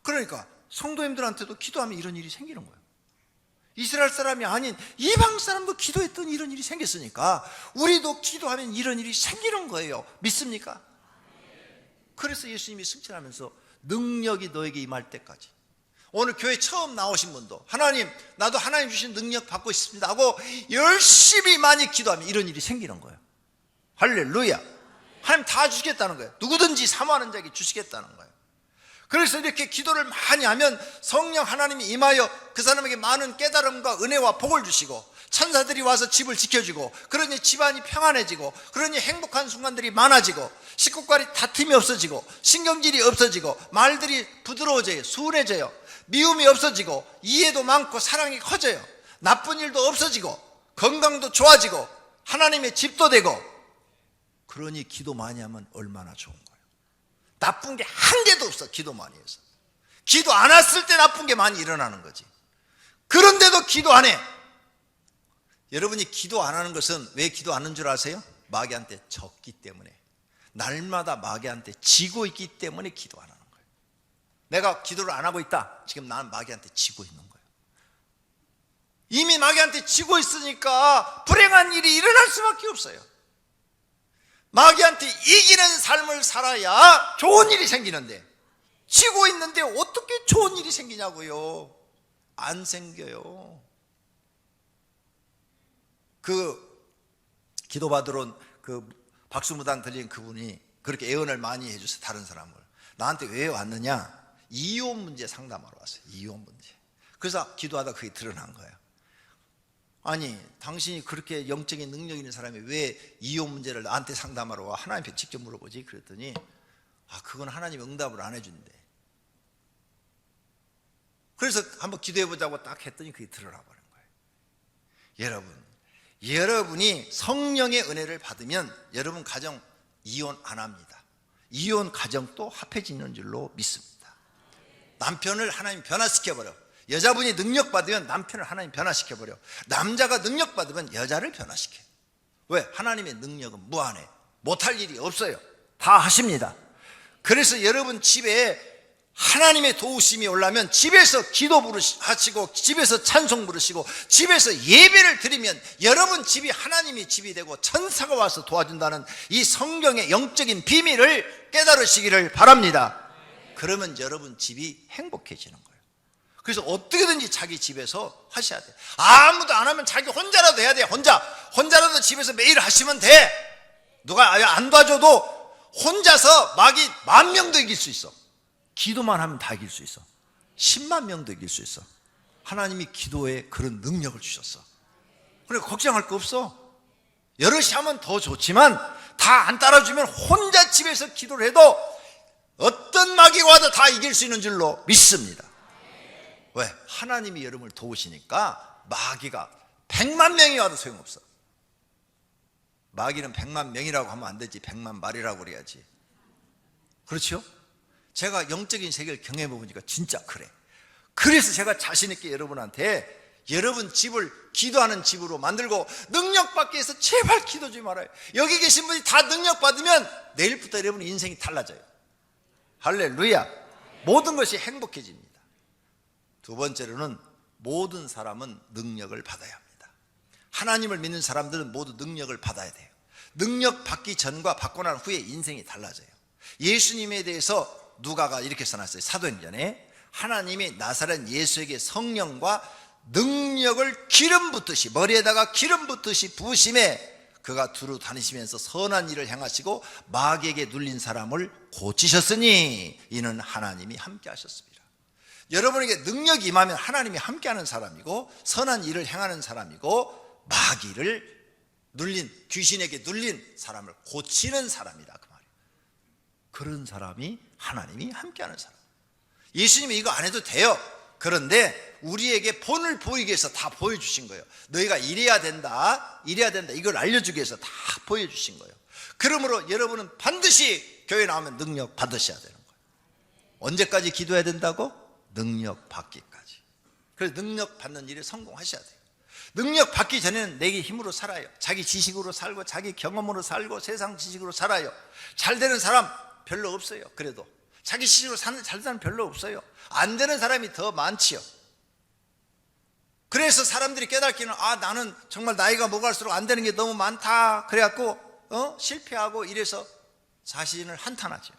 그러니까 성도님들한테도 기도하면 이런 일이 생기는 거예요. 이스라엘 사람이 아닌 이방 사람도 기도했더니 이런 일이 생겼으니까 우리도 기도하면 이런 일이 생기는 거예요. 믿습니까? 그래서 예수님이 승천하면서 능력이 너에게 임할 때까지. 오늘 교회 처음 나오신 분도 하나님, 나도 하나님 주신 능력 받고 싶습니다 하고 열심히 많이 기도하면 이런 일이 생기는 거예요. 할렐루야. 하나님 다 주시겠다는 거예요. 누구든지 사모하는 자에게 주시겠다는 거예요. 그래서 이렇게 기도를 많이 하면 성령 하나님이 임하여 그 사람에게 많은 깨달음과 은혜와 복을 주시고 천사들이 와서 집을 지켜주고, 그러니 집안이 평안해지고, 그러니 행복한 순간들이 많아지고, 식구간이 다툼이 없어지고, 신경질이 없어지고, 말들이 부드러워져요. 순해져요. 미움이 없어지고, 이해도 많고 사랑이 커져요. 나쁜 일도 없어지고, 건강도 좋아지고, 하나님의 집도 되고. 그러니 기도 많이 하면 얼마나 좋은 거예요. 나쁜 게 한 개도 없어. 기도 많이 해서. 기도 안 했을 때 나쁜 게 많이 일어나는 거지. 그런데도 기도 안 해. 여러분이 기도 안 하는 것은 왜 기도 안 하는 줄 아세요? 마귀한테 졌기 때문에. 날마다 마귀한테 지고 있기 때문에 기도 안 하는 거예요. 내가 기도를 안 하고 있다. 지금 나는 마귀한테 지고 있는 거예요. 이미 마귀한테 지고 있으니까 불행한 일이 일어날 수밖에 없어요. 마귀한테 이기는 삶을 살아야 좋은 일이 생기는데, 지고 있는데 어떻게 좋은 일이 생기냐고요. 안 생겨요. 그 기도받으러 온 그 박수무당 들린 그분이 그렇게 애언을 많이 해주세요. 다른 사람을. 나한테 왜 왔느냐? 이혼 문제 상담하러 왔어요. 이혼 문제. 그래서 기도하다 그게 드러난 거예요. 아니, 당신이 그렇게 영적인 능력 있는 사람이 왜 이혼 문제를 나한테 상담하러 와? 하나님께 직접 물어보지. 그랬더니 그건 하나님 응답을 안 해준대. 그래서 한번 기도해보자고 딱 했더니 그게 드러나 버린 거예요. 여러분이 성령의 은혜를 받으면 여러분 가정 이혼 안 합니다. 이혼 가정도 합해지는 줄로 믿습니다. 남편을 하나님 변화시켜버려. 여자분이 능력 받으면 남편을 하나님 변화시켜버려. 남자가 능력 받으면 여자를 변화시켜. 왜? 하나님의 능력은 무한해. 못할 일이 없어요. 다 하십니다. 그래서 여러분 집에 하나님의 도우심이 올라면 집에서 기도 하시고 집에서 찬송 부르시고 집에서 예배를 드리면 여러분 집이 하나님의 집이 되고 천사가 와서 도와준다는 이 성경의 영적인 비밀을 깨달으시기를 바랍니다. 그러면 여러분 집이 행복해지는 거예요. 그래서 어떻게든지 자기 집에서 하셔야 돼요. 아무도 안 하면 자기 혼자라도 해야 돼요. 혼자라도 집에서 매일 하시면 돼. 누가 안 도와줘도 혼자서 마귀 10,000명도 이길 수 있어. 기도만 하면 다 이길 수 있어. 10만 명도 이길 수 있어. 하나님이 기도에 그런 능력을 주셨어. 그래 걱정할 거 없어. 여럿이 하면 더 좋지만 다 안 따라주면 혼자 집에서 기도를 해도 어떤 마귀가 와도 다 이길 수 있는 줄로 믿습니다. 왜? 하나님이 여러분을 도우시니까 마귀가 100만 명이 와도 소용없어. 마귀는 100만 명이라고 하면 안 되지 100만 마리라고 그래야지. 그렇죠? 제가 영적인 세계를 경험해 보니까 진짜 그래. 그래서 제가 자신 있게 여러분한테 여러분 집을 기도하는 집으로 만들고 능력 받기 위해서 제발 기도 좀 말아요. 여기 계신 분이 다 능력 받으면 내일부터 여러분 인생이 달라져요. 할렐루야. 모든 것이 행복해집니다. 두 번째로는 모든 사람은 능력을 받아야 합니다. 하나님을 믿는 사람들은 모두 능력을 받아야 돼요. 능력 받기 전과 받고 난 후에 인생이 달라져요. 예수님에 대해서 누가가 이렇게 써놨어요. 사도행전에 하나님이 나사렛 예수에게 성령과 능력을 기름 붓듯이 머리에다가 기름 붓듯이 부으심에 그가 두루 다니시면서 선한 일을 행하시고 마귀에게 눌린 사람을 고치셨으니 이는 하나님이 함께 하셨습니다. 여러분에게 능력이 임하면 하나님이 함께하는 사람이고 선한 일을 행하는 사람이고 마귀를 눌린 귀신에게 눌린 사람을 고치는 사람이다 그 말이에요. 그런 사람이 하나님이 함께하는 사람. 예수님이 이거 안 해도 돼요. 그런데 우리에게 본을 보이기 위해서 다 보여주신 거예요. 너희가 이래야 된다 이걸 알려주기 위해서 다 보여주신 거예요. 그러므로 여러분은 반드시 교회 나오면 능력 받으셔야 되는 거예요. 언제까지 기도해야 된다고? 능력 받기까지. 그래서 능력 받는 일에 성공하셔야 돼요. 능력 받기 전에는 내게 힘으로 살아요. 자기 지식으로 살고 자기 경험으로 살고 세상 지식으로 살아요. 잘 되는 사람 별로 없어요. 그래도 자기 지식으로 사는 잘 사람 별로 없어요. 안 되는 사람이 더 많지요. 그래서 사람들이 깨닫기는 나는 정말 나이가 먹을수록 안 되는 게 너무 많다. 그래갖고 실패하고 이래서 자신을 한탄하죠.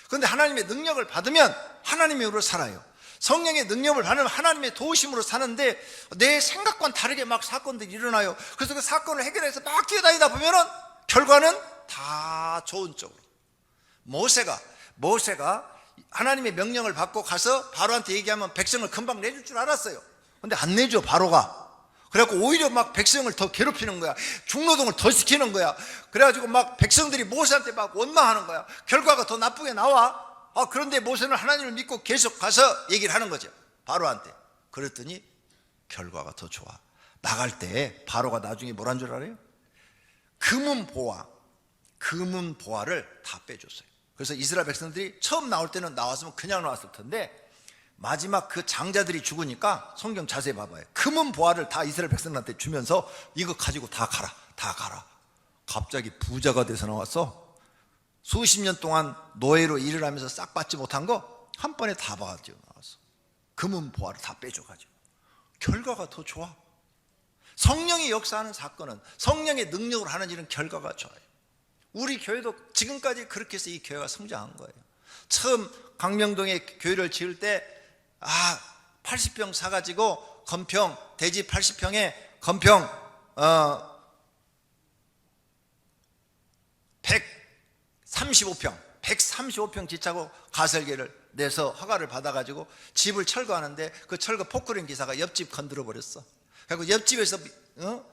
그런데 하나님의 능력을 받으면 하나님의 으로 살아요. 성령의 능력을 받으면 하나님의 도우심으로 사는데 내 생각과는 다르게 막 사건들이 일어나요. 그래서 그 사건을 해결해서 막 뛰어다니다 보면은 결과는 다 좋은 쪽으로. 모세가 하나님의 명령을 받고 가서 바로한테 얘기하면 백성을 금방 내줄 줄 알았어요. 근데 안 내줘 바로가. 그래갖고 오히려 막 백성을 더 괴롭히는 거야. 중노동을 더 시키는 거야. 그래가지고 막 백성들이 모세한테 막 원망하는 거야. 결과가 더 나쁘게 나와. 그런데 모세는 하나님을 믿고 계속 가서 얘기를 하는 거죠. 바로한테. 그랬더니 결과가 더 좋아. 나갈 때 바로가 나중에 뭐란 줄 알아요? 금은 보화를 다 빼줬어요. 그래서 이스라엘 백성들이 처음 나올 때는 나왔으면 그냥 나왔을 텐데 마지막 그 장자들이 죽으니까 성경 자세히 봐봐요. 금은 보화를 다 이스라엘 백성들한테 주면서 이거 가지고 다 가라. 갑자기 부자가 돼서 나왔어. 수십 년 동안 노예로 일을 하면서 싹 받지 못한 거 한 번에 다 받아가지고 나왔어. 금은 보화를 다 빼줘가지고. 결과가 더 좋아. 성령이 역사하는 사건은 성령의 능력으로 하는 일은 결과가 좋아요. 우리 교회도 지금까지 그렇게 해서 이 교회가 성장한 거예요. 처음 광명동에 교회를 지을 때 80평 사가지고 건평 대지 80평에 건평 135평 짓자고 가설계를 내서 허가를 받아가지고 집을 철거하는데 그 철거 포크레인 기사가 옆집 건드려 버렸어. 그리고 옆집에서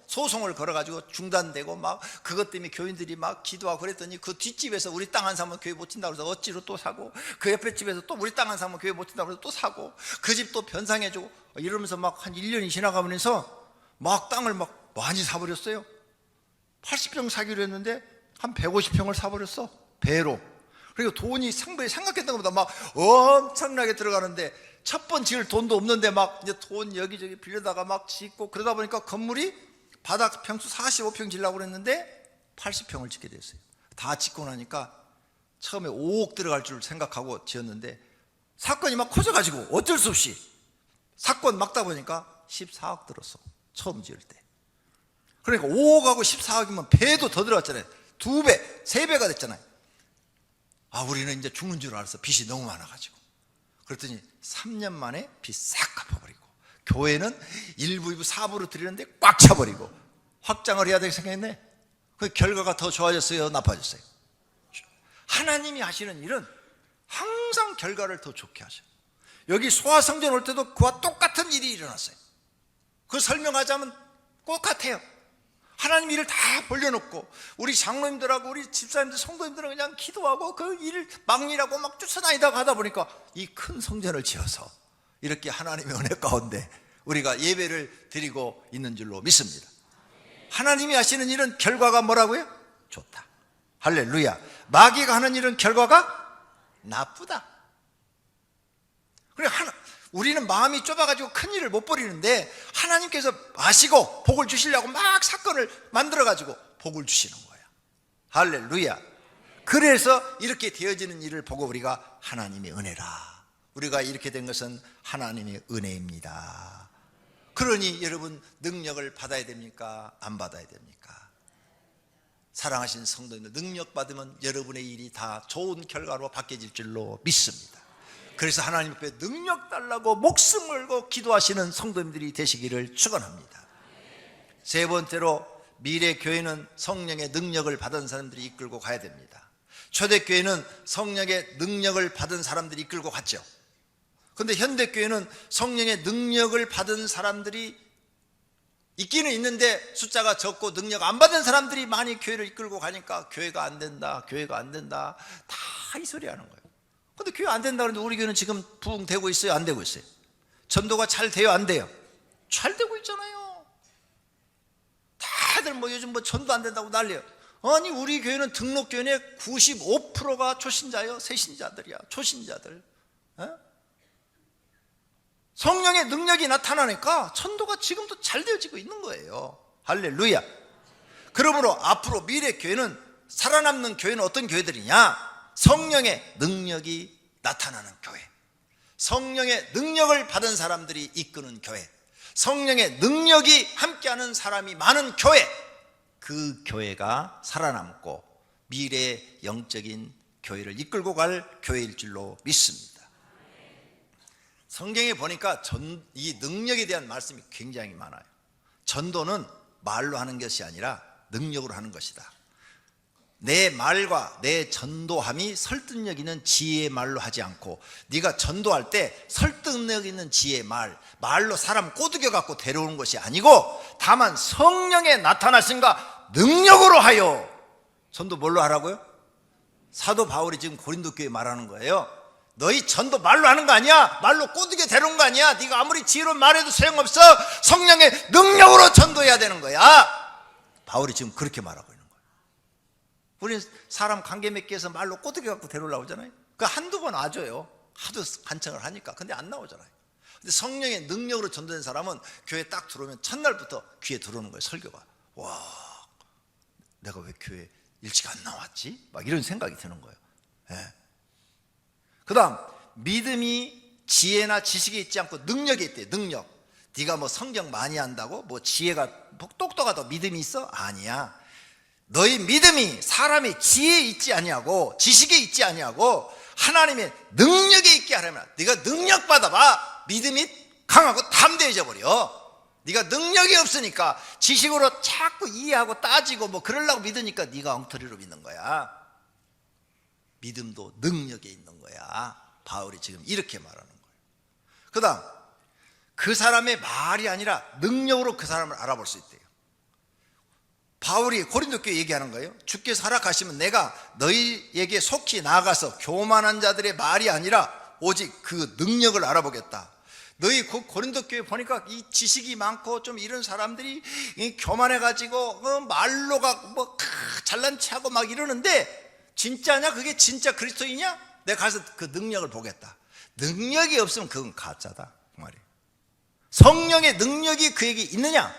소송을 걸어가지고 중단되고 막 그것 때문에 교인들이 막 기도하고 그랬더니 그 뒷집에서 우리 땅 한 사면 교회 못 친다고 해서 어찌로 또 사고 그 옆에 집에서 또 우리 땅 한 사면 교회 못 친다고 해서 또 사고 그 집 또 변상해주고 이러면서 막 한 1년이 지나가면서 막 땅을 막 많이 사버렸어요. 80평 사기로 했는데 한 150평을 사버렸어. 배로. 그리고 돈이 상당히 생각했던 것보다 막 엄청나게 들어가는데 첫 번 지을 돈도 없는데 막 이제 돈 여기저기 빌려다가 막 짓고 그러다 보니까 건물이 바닥 평수 45평 지려고 그랬는데 80평을 짓게 됐어요. 다 짓고 나니까 처음에 5억 들어갈 줄 생각하고 지었는데 사건이 막 커져가지고 어쩔 수 없이 사건 막다 보니까 14억 들었어. 처음 지을 때. 그러니까 5억하고 14억이면 배도 더 들어갔잖아요. 2배, 3배가 됐잖아요. 아, 우리는 이제 죽는 줄 알았어. 빚이 너무 많아가지고. 그랬더니 3년 만에 빚 싹 갚아버리고, 교회는 1부, 2부, 4부로 드리는데 꽉 차버리고 확장을 해야 되게 생각했네. 그 결과가 더 좋아졌어요, 나빠졌어요? 하나님이 하시는 일은 항상 결과를 더 좋게 하셔요. 여기 소아성전 올 때도 그와 똑같은 일이 일어났어요. 그 설명하자면 똑같아요. 하나님 일을 다 벌려놓고 우리 장로님들하고 우리 집사님들 성도님들은 그냥 기도하고 그 일을 막일하고 막 쫓아다니다가 하다 보니까 이 큰 성전을 지어서 이렇게 하나님의 은혜 가운데 우리가 예배를 드리고 있는 줄로 믿습니다. 하나님이 하시는 일은 결과가 뭐라고요? 좋다. 할렐루야. 마귀가 하는 일은 결과가 나쁘다. 그래, 우리는 마음이 좁아가지고 큰 일을 못 벌이는데 하나님께서 아시고 복을 주시려고 막 사건을 만들어가지고 복을 주시는 거예요. 할렐루야. 그래서 이렇게 되어지는 일을 보고 우리가 하나님의 은혜라, 우리가 이렇게 된 것은 하나님의 은혜입니다. 그러니 여러분, 능력을 받아야 됩니까? 안 받아야 됩니까? 사랑하신 성도님들, 능력 받으면 여러분의 일이 다 좋은 결과로 바뀌어질 줄로 믿습니다. 그래서 하나님 앞에 능력 달라고 목숨 걸고 기도하시는 성도님들이 되시기를 축원합니다. 세 번째로, 미래 교회는 성령의 능력을 받은 사람들이 이끌고 가야 됩니다. 초대교회는 성령의 능력을 받은 사람들이 이끌고 갔죠. 그런데 현대교회는 성령의 능력을 받은 사람들이 있기는 있는데 숫자가 적고 능력 안 받은 사람들이 많이 교회를 이끌고 가니까 교회가 안 된다, 교회가 안 된다, 다 이 소리 하는 거예요. 근데 교회 안 된다 그러는데 우리 교회는 지금 부흥되고 있어요, 안 되고 있어요? 전도가 잘 돼요, 안 돼요? 잘 되고 있잖아요. 다들 뭐 요즘 뭐 전도 안 된다고 난리예요. 아니, 우리 교회는 등록교인의 95%가 초신자예요. 새신자들이야, 초신자들. 성령의 능력이 나타나니까 전도가 지금도 잘 되어지고 있는 거예요. 할렐루야. 그러므로 앞으로 미래 교회는, 살아남는 교회는 어떤 교회들이냐? 성령의 능력이 나타나는 교회, 성령의 능력을 받은 사람들이 이끄는 교회, 성령의 능력이 함께하는 사람이 많은 교회, 그 교회가 살아남고 미래의 영적인 교회를 이끌고 갈 교회일 줄로 믿습니다. 성경에 보니까 이 능력에 대한 말씀이 굉장히 많아요. 전도는 말로 하는 것이 아니라 능력으로 하는 것이다. 내 말과 내 전도함이 설득력 있는 지혜의 말로 하지 않고, 네가 전도할 때 설득력 있는 지혜의 말로 사람 꼬드겨 갖고 데려오는 것이 아니고, 다만 성령의 나타나심과 능력으로 하여. 전도 뭘로 하라고요? 사도 바울이 지금 고린도 교회에 말하는 거예요. 너희 전도 말로 하는 거 아니야. 말로 꼬드겨 데려온 거 아니야. 네가 아무리 지혜로 말해도 소용없어. 성령의 능력으로 전도해야 되는 거야. 바울이 지금 그렇게 말하고 있는 거예요. 우리는 사람 관계 맺기 위해서 말로 꼬드겨 갖고 데려오려고 하잖아요. 그 한두 번 와줘요. 하도 간청을 하니까. 근데 안 나오잖아요. 근데 성령의 능력으로 전도된 사람은 교회 딱 들어오면 첫날부터 귀에 들어오는 거예요. 설교가. 와, 내가 왜 교회 일찍 안 나왔지? 막 이런 생각이 드는 거예요. 예. 그 다음, 믿음이 지혜나 지식에 있지 않고 능력에 있대요. 능력. 네가 뭐 성경 많이 한다고 뭐 지혜가 똑똑하다고 믿음이 있어? 아니야. 너희 믿음이 사람의 지혜에 있지 아니하고 지식에 있지 아니하고 하나님의 능력에 있게 하려면, 네가 능력 받아봐. 믿음이 강하고 담대해져 버려. 네가 능력이 없으니까 지식으로 자꾸 이해하고 따지고 뭐 그러려고 믿으니까 네가 엉터리로 믿는 거야. 믿음도 능력에 있는 거야. 바울이 지금 이렇게 말하는 거예요. 그 다음, 그 사람의 말이 아니라 능력으로 그 사람을 알아볼 수 있대요. 바울이 고린도 교회 얘기하는 거예요. 주께서 허락하시면 내가 너희에게 속히 나아가서 교만한 자들의 말이 아니라 오직 그 능력을 알아보겠다. 너희 고린도 교회 보니까 이 지식이 많고 좀 이런 사람들이 교만해가지고 말로가 뭐 잘난 체하고 막 이러는데 진짜냐? 그게 진짜 그리스도이냐? 내가 가서 그 능력을 보겠다. 능력이 없으면 그건 가짜다 그 말이에요. 성령의 능력이 그에게 있느냐?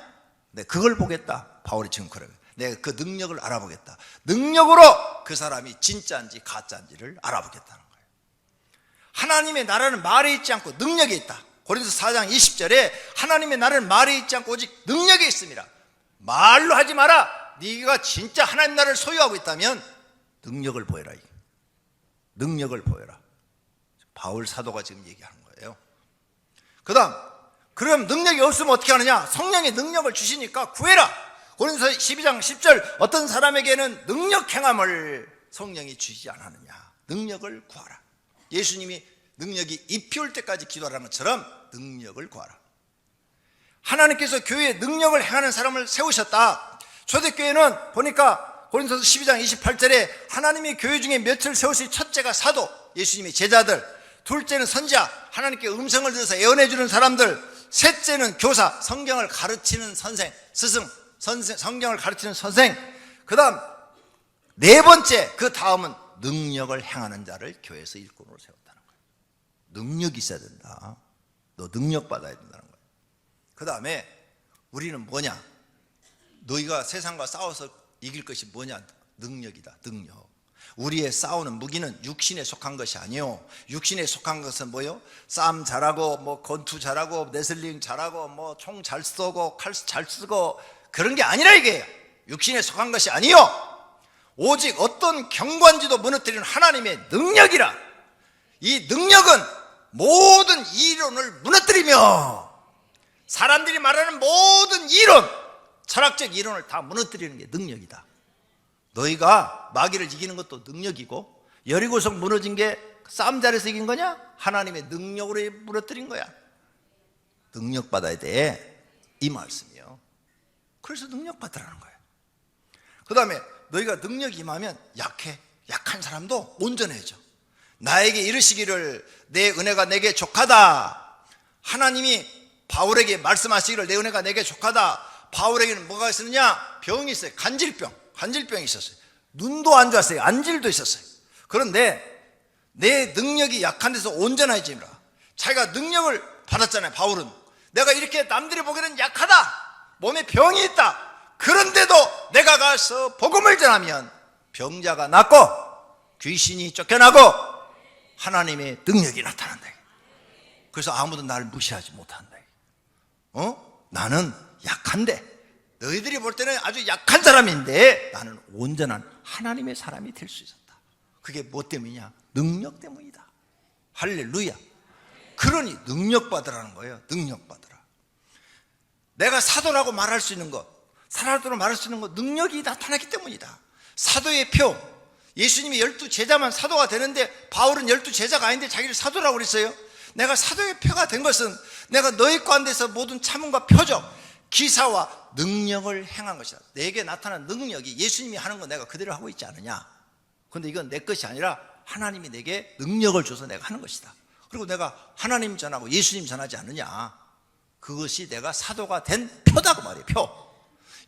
네, 그걸 보겠다. 바울이 지금 그래요. 내가 그 능력을 알아보겠다. 능력으로 그 사람이 진짜인지 가짜인지를 알아보겠다는 거예요. 하나님의 나라는 말에 있지 않고 능력에 있다. 고린도서 4장 20절에 하나님의 나라는 말에 있지 않고 오직 능력에 있습니다. 말로 하지 마라. 네가 진짜 하나님 나라를 소유하고 있다면 능력을 보여라. 능력을 보여라. 바울 사도가 지금 얘기하는 거예요. 그 다음, 그럼 능력이 없으면 어떻게 하느냐? 성령의 능력을 주시니까 구해라. 고린도서 12장 10절, 어떤 사람에게는 능력 행함을 성령이 주시지 않았느냐? 능력을 구하라. 예수님이 능력이 잎이 올 때까지 기도하라는 것처럼 능력을 구하라. 하나님께서 교회에 능력을 행하는 사람을 세우셨다. 초대교회는 보니까 고린도서 12장 28절에 하나님이 교회 중에 몇을 세우시. 첫째가 사도, 예수님의 제자들. 둘째는 선지자, 하나님께 음성을 들어서 예언해 주는 사람들. 셋째는 교사, 성경을 가르치는 선생, 스승, 성경을 가르치는 선생. 그 다음 네 번째, 그 다음은 능력을 행하는 자를 교회에서 일꾼으로 세웠다는 거예요. 능력이 있어야 된다. 너 능력 받아야 된다는 거예요. 그 다음에 우리는 뭐냐? 너희가 세상과 싸워서 이길 것이 뭐냐? 능력이다. 능력. 우리의 싸우는 무기는 육신에 속한 것이 아니요, 육신에 속한 것은 뭐요? 싸움 잘하고 뭐 권투 잘하고 레슬링 잘하고 뭐 총 잘 쏘고 칼 잘 쓰고 그런 게 아니라 이게 육신에 속한 것이 아니요, 오직 어떤 경관지도 무너뜨리는 하나님의 능력이라. 이 능력은 모든 이론을 무너뜨리며, 사람들이 말하는 모든 이론, 철학적 이론을 다 무너뜨리는 게 능력이다. 너희가 마귀를 이기는 것도 능력이고, 여리고성 무너진 게 싸움 잘해서 이긴 거냐? 하나님의 능력으로 무너뜨린 거야. 능력 받아야 돼, 이 말씀이요. 그래서 능력 받으라는 거예요. 그 다음에 너희가 능력이 임하면 약한 사람도 온전해져. 나에게 이르시기를 내 은혜가 내게 족하다. 하나님이 바울에게 말씀하시기를 내 은혜가 내게 족하다. 바울에게는 뭐가 있었느냐? 병이 있어요. 간질병이 있었어요. 눈도 안 좋았어요. 안질도 있었어요. 그런데 내 능력이 약한 데서 온전해지라. 자기가 능력을 받았잖아요. 바울은 내가 이렇게 남들이 보기에는 약하다, 몸에 병이 있다, 그런데도 내가 가서 복음을 전하면 병자가 낫고 귀신이 쫓겨나고 하나님의 능력이 나타난다. 그래서 아무도 나를 무시하지 못한다. 나는 약한데, 너희들이 볼 때는 아주 약한 사람인데 나는 온전한 하나님의 사람이 될 수 있었다. 그게 뭐 때문이냐? 능력 때문이다. 할렐루야. 그러니 능력 받으라는 거예요. 능력 받으라. 내가 사도라고 말할 수 있는 것, 사도로 말할 수 있는 것, 능력이 나타났기 때문이다. 사도의 표, 예수님이 12제자만 사도가 되는데 바울은 12제자가 아닌데 자기를 사도라고 그랬어요. 내가 사도의 표가 된 것은 내가 너희 가운데서 모든 참음과 표적, 기사와 능력을 행한 것이다. 내게 나타난 능력이 예수님이 하는 거 내가 그대로 하고 있지 않느냐? 그런데 이건 내 것이 아니라 하나님이 내게 능력을 줘서 내가 하는 것이다. 그리고 내가 하나님 전하고 예수님 전하지 않느냐? 그것이 내가 사도가 된 표다 그 말이에요. 표.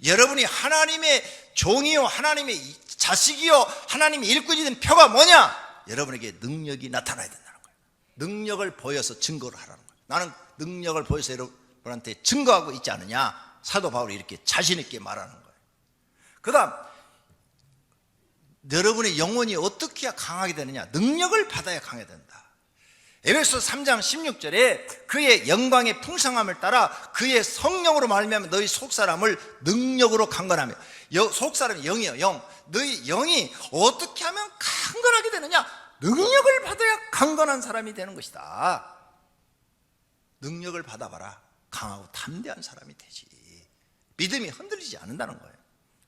여러분이 하나님의 종이요, 하나님의 자식이요, 하나님의 일꾼이 된 표가 뭐냐? 여러분에게 능력이 나타나야 된다는 거예요. 능력을 보여서 증거를 하라는 거예요. 나는 능력을 보여서 여러분한테 증거하고 있지 않느냐? 사도 바울이 이렇게 자신 있게 말하는 거예요. 그 다음, 여러분의 영혼이 어떻게 해야 강하게 되느냐? 능력을 받아야 강해야 된다. 에베소서 3장 16절에 그의 영광의 풍성함을 따라 그의 성령으로 말미암아 너희 속사람을 능력으로 강건하며, 속사람이 영이에요. 영. 너희 영이 어떻게 하면 강건하게 되느냐? 능력을 받아야 강건한 사람이 되는 것이다. 능력을 받아봐라. 강하고 담대한 사람이 되지. 믿음이 흔들리지 않는다는 거예요.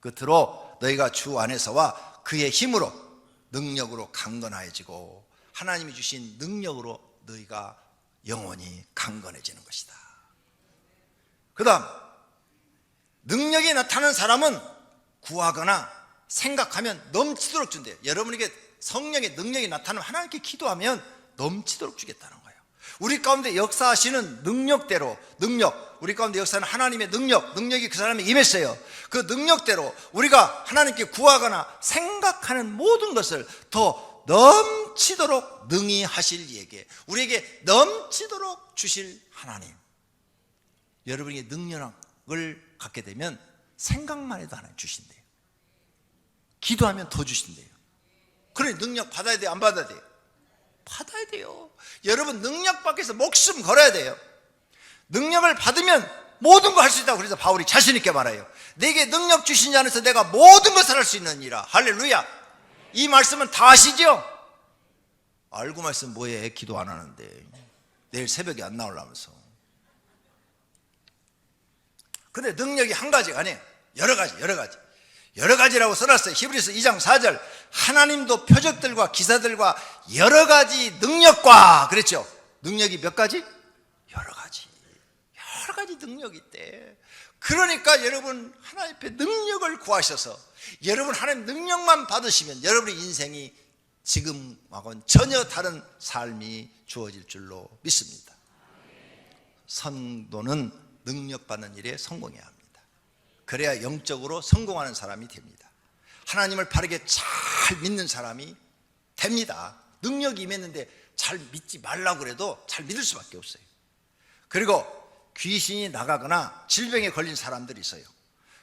끝으로 너희가 주 안에서와 그의 힘으로 능력으로 강건해지고 하나님이 주신 능력으로 너희가 영원히 강건해지는 것이다. 그 다음, 능력이 나타나는 사람은 구하거나 생각하면 넘치도록 준대요. 여러분에게 성령의 능력이 나타나면 하나님께 기도하면 넘치도록 주겠다는 거예요. 우리 가운데 역사하시는 능력대로, 우리 가운데 역사하는 하나님의 능력이 그 사람에 임했어요. 그 능력대로 우리가 하나님께 구하거나 생각하는 모든 것을 더 넘치도록 능히 하실 이에게, 우리에게 넘치도록 주실 하나님. 여러분에게 능력을 갖게 되면 생각만 해도 하나님 주신대요. 기도하면 더 주신대요. 그래, 능력 받아야 돼요? 안 받아야 돼요? 받아야 돼요. 여러분, 능력 받기 위해서 목숨 걸어야 돼요. 능력을 받으면 모든 거 할 수 있다고 그래서 바울이 자신 있게 말해요. 내게 능력 주신 자 안에서 내가 모든 것을 할 수 있느니라. 할렐루야. 이 말씀은 다 아시죠? 알고 말씀 뭐해? 기도 안 하는데 내일 새벽에 안 나오려면서. 근데 능력이 한 가지가 아니에요. 여러 가지라고 써놨어요. 히브리서 2장 4절. 하나님도 표적들과 기사들과 여러 가지 능력과, 그랬죠? 능력이 몇 가지? 여러 가지 능력이 있대. 그러니까 여러분, 하나님 앞에 능력을 구하셔서 여러분 하나님 능력만 받으시면 여러분의 인생이 지금하고는 전혀 다른 삶이 주어질 줄로 믿습니다. 성도는 능력받는 일에 성공해야 합니다. 그래야 영적으로 성공하는 사람이 됩니다. 하나님을 바르게 잘 믿는 사람이 됩니다. 능력이 임했는데 잘 믿지 말라고 그래도 잘 믿을 수밖에 없어요. 그리고 귀신이 나가거나 질병에 걸린 사람들이 있어요.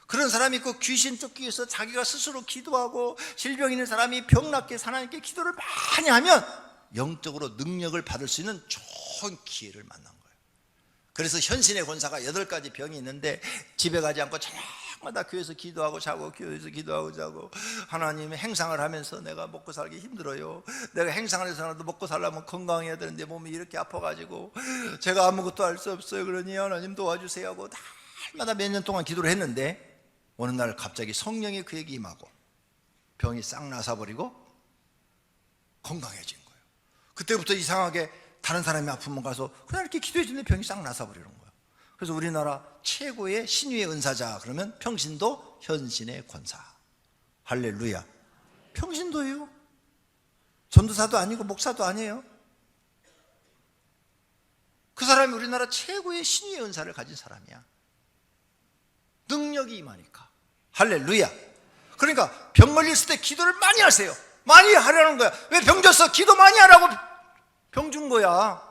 그런 사람이 있고, 귀신 쫓기 위해서 자기가 스스로 기도하고, 질병 있는 사람이 병 낫게 하나님께 기도를 많이 하면 영적으로 능력을 받을 수 있는 좋은 기회를 만난 거예요. 그래서 현신의 권사가 8가지 병이 있는데 집에 가지 않고 저녁마다 교회에서 기도하고 자고, 교회에서 기도하고 자고, 하나님의 행상을 하면서 내가 먹고 살기 힘들어요. 내가 행상을 해서라도 먹고 살려면 건강해야 되는데 몸이 이렇게 아파가지고 제가 아무것도 할 수 없어요. 그러니 하나님 도와주세요 하고 날마다 몇 년 동안 기도를 했는데, 어느 날 갑자기 성령이 그에게 임하고 병이 싹 나서버리고 건강해진 거예요. 그때부터 이상하게 다른 사람이 아프면 가서 그냥 이렇게 기도해 주는데 병이 싹 나서버리는 거예요. 그래서 우리나라 최고의 신유의 은사자 그러면 평신도 현신의 권사. 할렐루야. 평신도예요. 전도사도 아니고 목사도 아니에요. 그 사람이 우리나라 최고의 신유의 은사를 가진 사람이야. 능력이 임하니까. 할렐루야. 그러니까 병 걸렸을 때 기도를 많이 하세요. 많이 하라는 거야. 왜 병 줬어? 기도 많이 하라고 병 준 거야.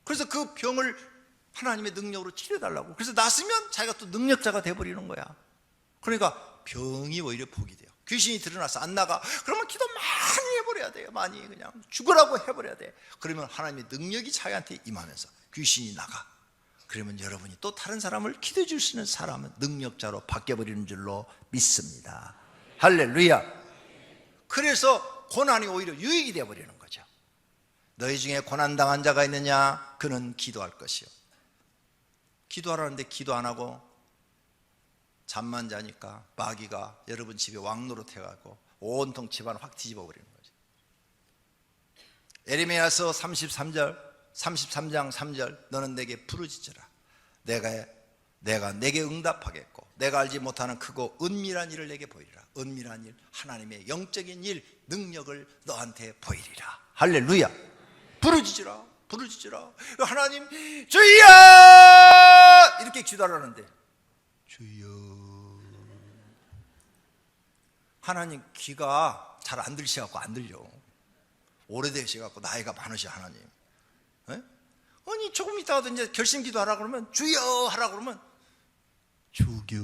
그래서 그 병을 하나님의 능력으로 치료해달라고. 그래서 낫으면 자기가 또 능력자가 돼버리는 거야. 그러니까 병이 오히려 복이 돼요. 귀신이 드러나서 안 나가. 그러면 기도 많이 해버려야 돼요. 많이 그냥 죽으라고 해버려야 돼. 그러면 하나님의 능력이 자기한테 임하면서 귀신이 나가. 그러면 여러분이 또 다른 사람을 기도해 줄 수 있는 사람은 능력자로 바뀌어버리는 줄로 믿습니다. 할렐루야. 그래서 고난이 오히려 유익이 되어버리는 거죠. 너희 중에 고난당한 자가 있느냐? 그는 기도할 것이요. 기도하라는데 기도 안 하고 잠만 자니까 마귀가 여러분 집에 왕노릇 해가지고 온통 집안을 확 뒤집어 버리는 거죠. 에레미야서 33장 3절. 너는 내게 부르짖으라. 내가 내게 응답하겠고 내가 알지 못하는 크고 은밀한 일을 내게 보이리라. 은밀한 일, 하나님의 영적인 일, 능력을 너한테 보이리라. 할렐루야. 부르짖으라. 하나님 주여 이렇게 기도하라는데 주여. 하나님 귀가 잘 안 들리셔갖고 안 들려. 오래되셔갖고 나이가 많으셔 하나님. 에? 아니 조금 있다가도 이제 결심 기도하라 그러면 주여 하라 그러면 주교.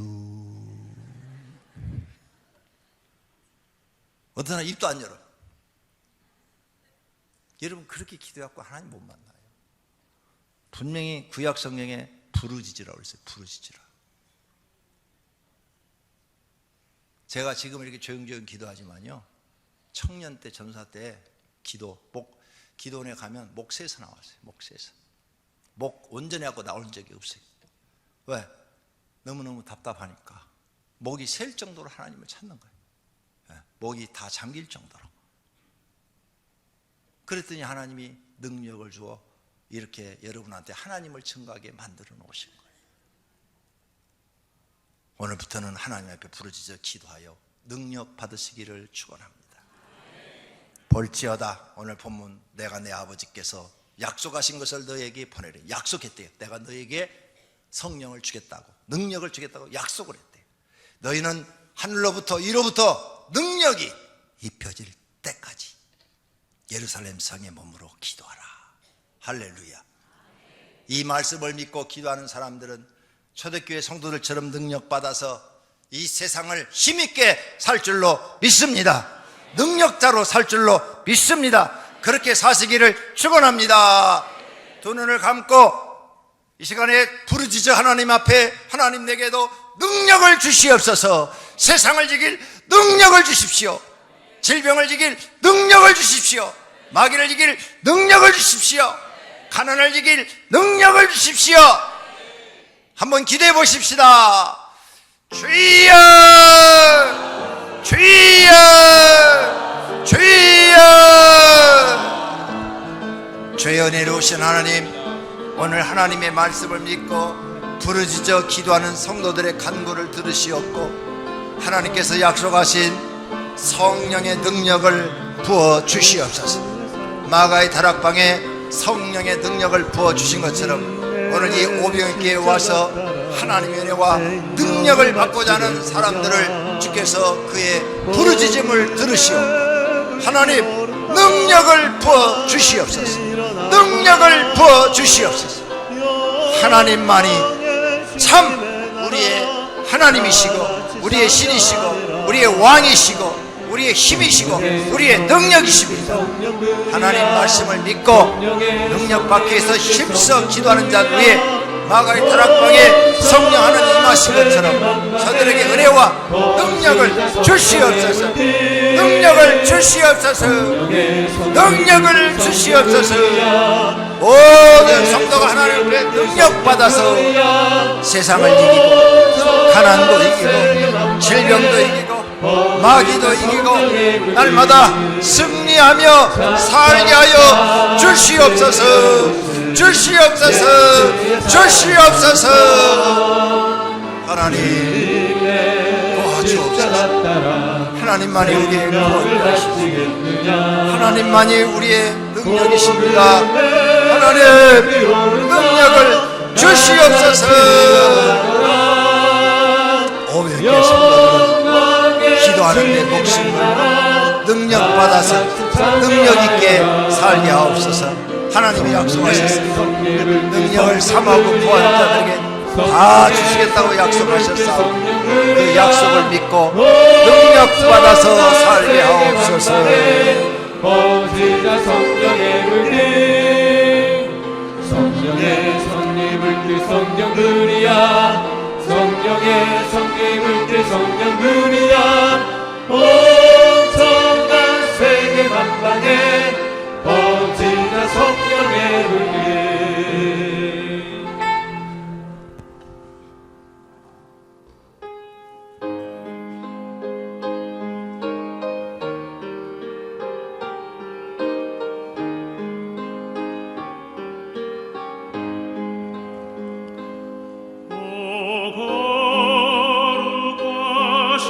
어떤 사람 입도 안 열어. 여러분 그렇게 기도해갖고 하나님 못 만나요. 분명히 구약 성경에 부르짖으라고 그랬어요. 부르짖으라. 제가 지금 이렇게 조용조용 기도하지만요, 청년 때 전사 때 기도원에 가면 목새서 나왔어요. 목새서. 목 온전히 하고 나올 적이 없어요. 왜? 너무너무 답답하니까 목이 셀 정도로 하나님을 찾는 거예요. 목이 다 잠길 정도로. 그랬더니 하나님이 능력을 주어 이렇게 여러분한테 하나님을 증거하게 만들어 놓으신 거예요. 오늘부터는 하나님 앞에 부르짖어 기도하여 능력 받으시기를 축원합니다. 볼지어다 오늘 본문 내가 내 아버지께서 약속하신 것을 너에게 보내리. 약속했대요. 내가 너에게 성령을 주겠다고, 능력을 주겠다고 약속을 했대요. 너희는 하늘로부터 이로부터 능력이 입혀질 때까지 예루살렘 성에 머무러 기도하라. 할렐루야. 이 말씀을 믿고 기도하는 사람들은 초대교회 성도들처럼 능력받아서 이 세상을 힘있게 살 줄로 믿습니다. 능력자로 살 줄로 믿습니다. 그렇게 사시기를 축원합니다. 두 눈을 감고 이 시간에 부르짖어 하나님 앞에, 하나님 내게도 능력을 주시옵소서. 세상을 이길 능력을 주십시오. 질병을 이길 능력을 주십시오. 마귀를 이길 능력을 주십시오. 가난을 이길 능력을 주십시오. 한번 기도해 보십시다. 주여, 주여, 주여. 주의 은혜로 오신 하나님, 오늘 하나님의 말씀을 믿고 부르짖어 기도하는 성도들의 간구를 들으시옵고 하나님께서 약속하신 성령의 능력을 부어 주시옵소서. 마가의 다락방에 성령의 능력을 부어 주신 것처럼 오늘 이 오병이교회에 와서 하나님의 은혜와 능력을 받고자 하는 사람들을 주께서 그의 부르짖음을 들으시오. 하나님, 능력을 부어 주시옵소서. 능력을 부어 주시옵소서. 하나님만이 참 우리의 하나님이시고 우리의 신이시고 우리의 왕이시고 우리의 힘이시고 우리의 능력이십니다. 하나님 말씀을 믿고 능력 받기 위해서 힘써 기도하는 자 위에 마가의 다락방에 성령 하나님 임하신 것처럼 저들에게 은혜와 능력을 주시옵소서. 능력을 주시옵소서. 능력을 주시옵소서. 모든 성도가 하나님 앞에 능력 받아서 세상을 이기고 가난도 이기고 질병도 이기고 마귀도 이기고 날마다 승리하며 살게 하여 주시옵소서. 주시옵소서. 주시옵소서. 하나님 도와주옵소서. 하나님만이 우리의 구원이시옵소서. 하나님만이 우리의 능력이십니다. 하나님 능력을 주시옵소서. 오병이교회 성도들은 기도하는 데 목숨을 능력받아서 능력있게 살게 하옵소서. 하나님이 약속하셨습니다. 능력을 삼하고 구하는 자들에게 다 주시겠다고 약속하셨사. 그 약속을 믿고 능력받아서 살게 하옵소서. 거지자 성령의 물길, 성령의 성령 물길 성령들이야. 성령의 성령 물길 성령들이야. 엄청난 세계 만방에 거지자 성령의 물길. 거룩하신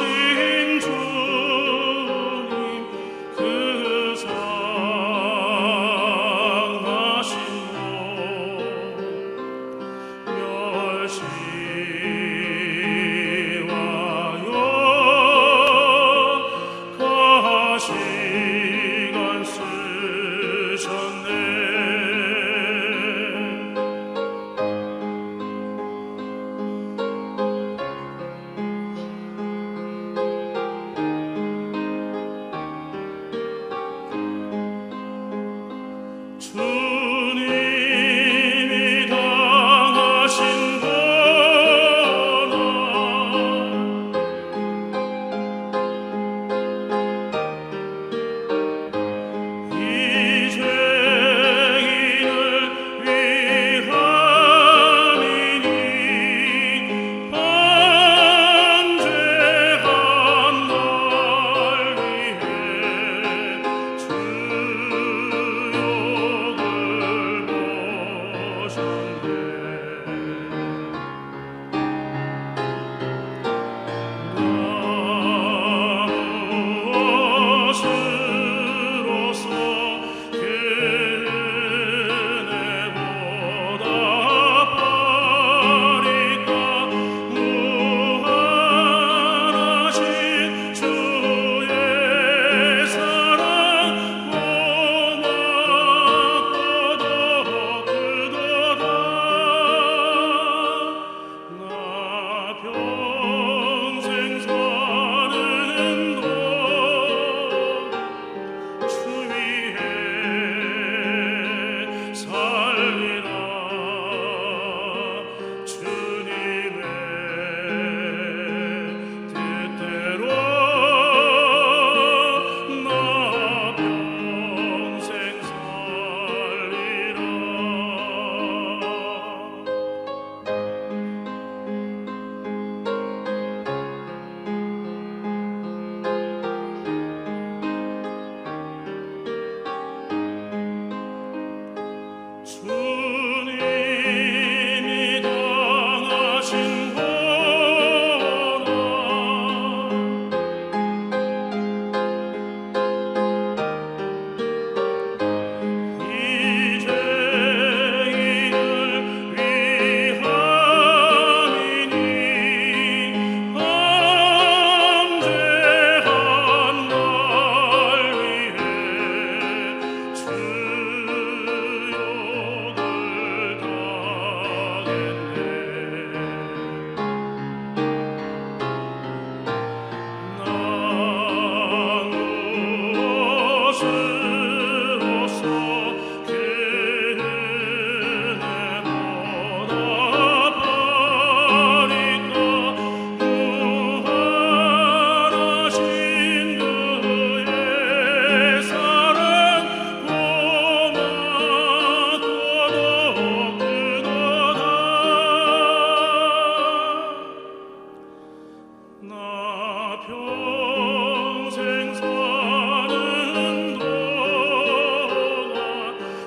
평생 사는 동안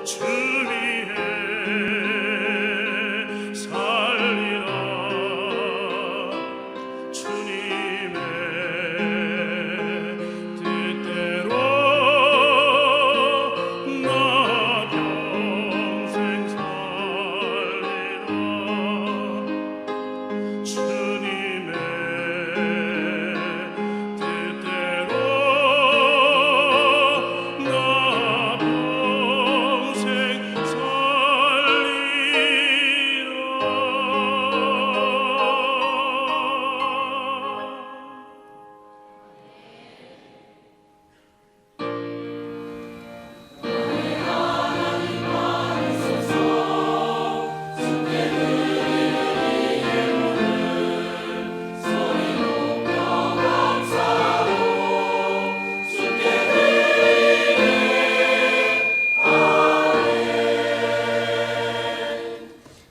주 위에 살리라. 주님의 뜻대로 나 평생 살리라. 주님의 뜻대로 나 평생 살리라.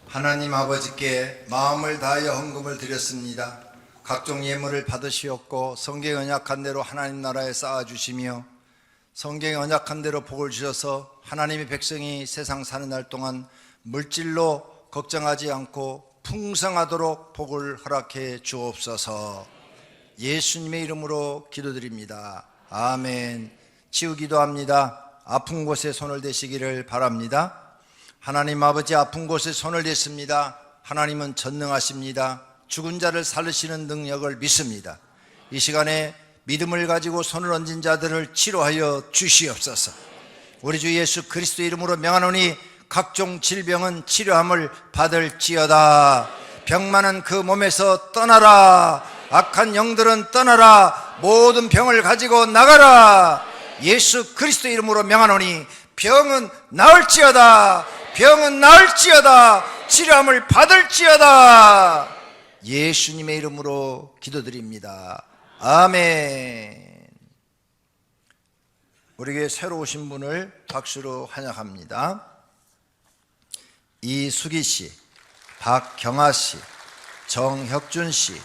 하나님 아버지께 마음을 다하여 헌금을 드렸습니다. 각종 예물을 받으시었고 성경에 언약한 대로 하나님 나라에 쌓아주시며 성경에 언약한 대로 복을 주셔서 하나님의 백성이 세상 사는 날 동안 물질로 걱정하지 않고 풍성하도록 복을 허락해 주옵소서. 예수님의 이름으로 기도드립니다. 아멘. 치유 기도합니다. 아픈 곳에 손을 대시기를 바랍니다. 하나님 아버지, 아픈 곳에 손을 댔습니다. 하나님은 전능하십니다. 죽은 자를 살리시는 능력을 믿습니다. 이 시간에 믿음을 가지고 손을 얹은 자들을 치료하여 주시옵소서. 우리 주 예수 그리스도 이름으로 명하노니 각종 질병은 치료함을 받을지어다. 병 많은 그 몸에서 떠나라. 악한 영들은 떠나라. 모든 병을 가지고 나가라. 예수 그리스도 이름으로 명하노니 병은 나을지어다. 병은 나을지어다. 치료함을 받을지어다. 예수님의 이름으로 기도드립니다. 아멘. 우리 교회 새로 오신 분을 박수로 환영합니다. 이수기 씨, 박경아 씨, 정혁준 씨,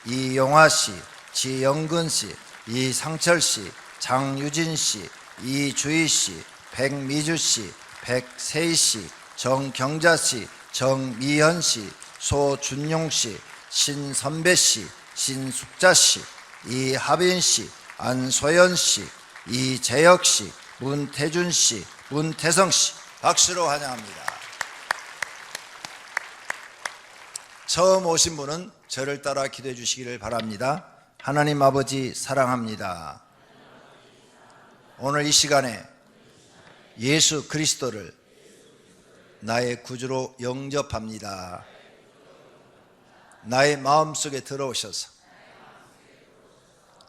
이용화 씨, 지영근 씨, 이상철 씨, 장유진 씨, 이주희 씨, 백미주 씨, 백세희 씨, 정경자 씨, 정미현 씨, 소준용 씨, 신선배 씨, 신숙자 씨, 이하빈 씨, 안소연 씨, 이재혁 씨, 문태준 씨, 문태성 씨, 박수로 환영합니다. 처음 오신 분은 저를 따라 기도해 주시기를 바랍니다. 하나님 아버지 사랑합니다. 오늘 이 시간에 예수 그리스도를 나의 구주로 영접합니다. 나의 마음속에 들어오셔서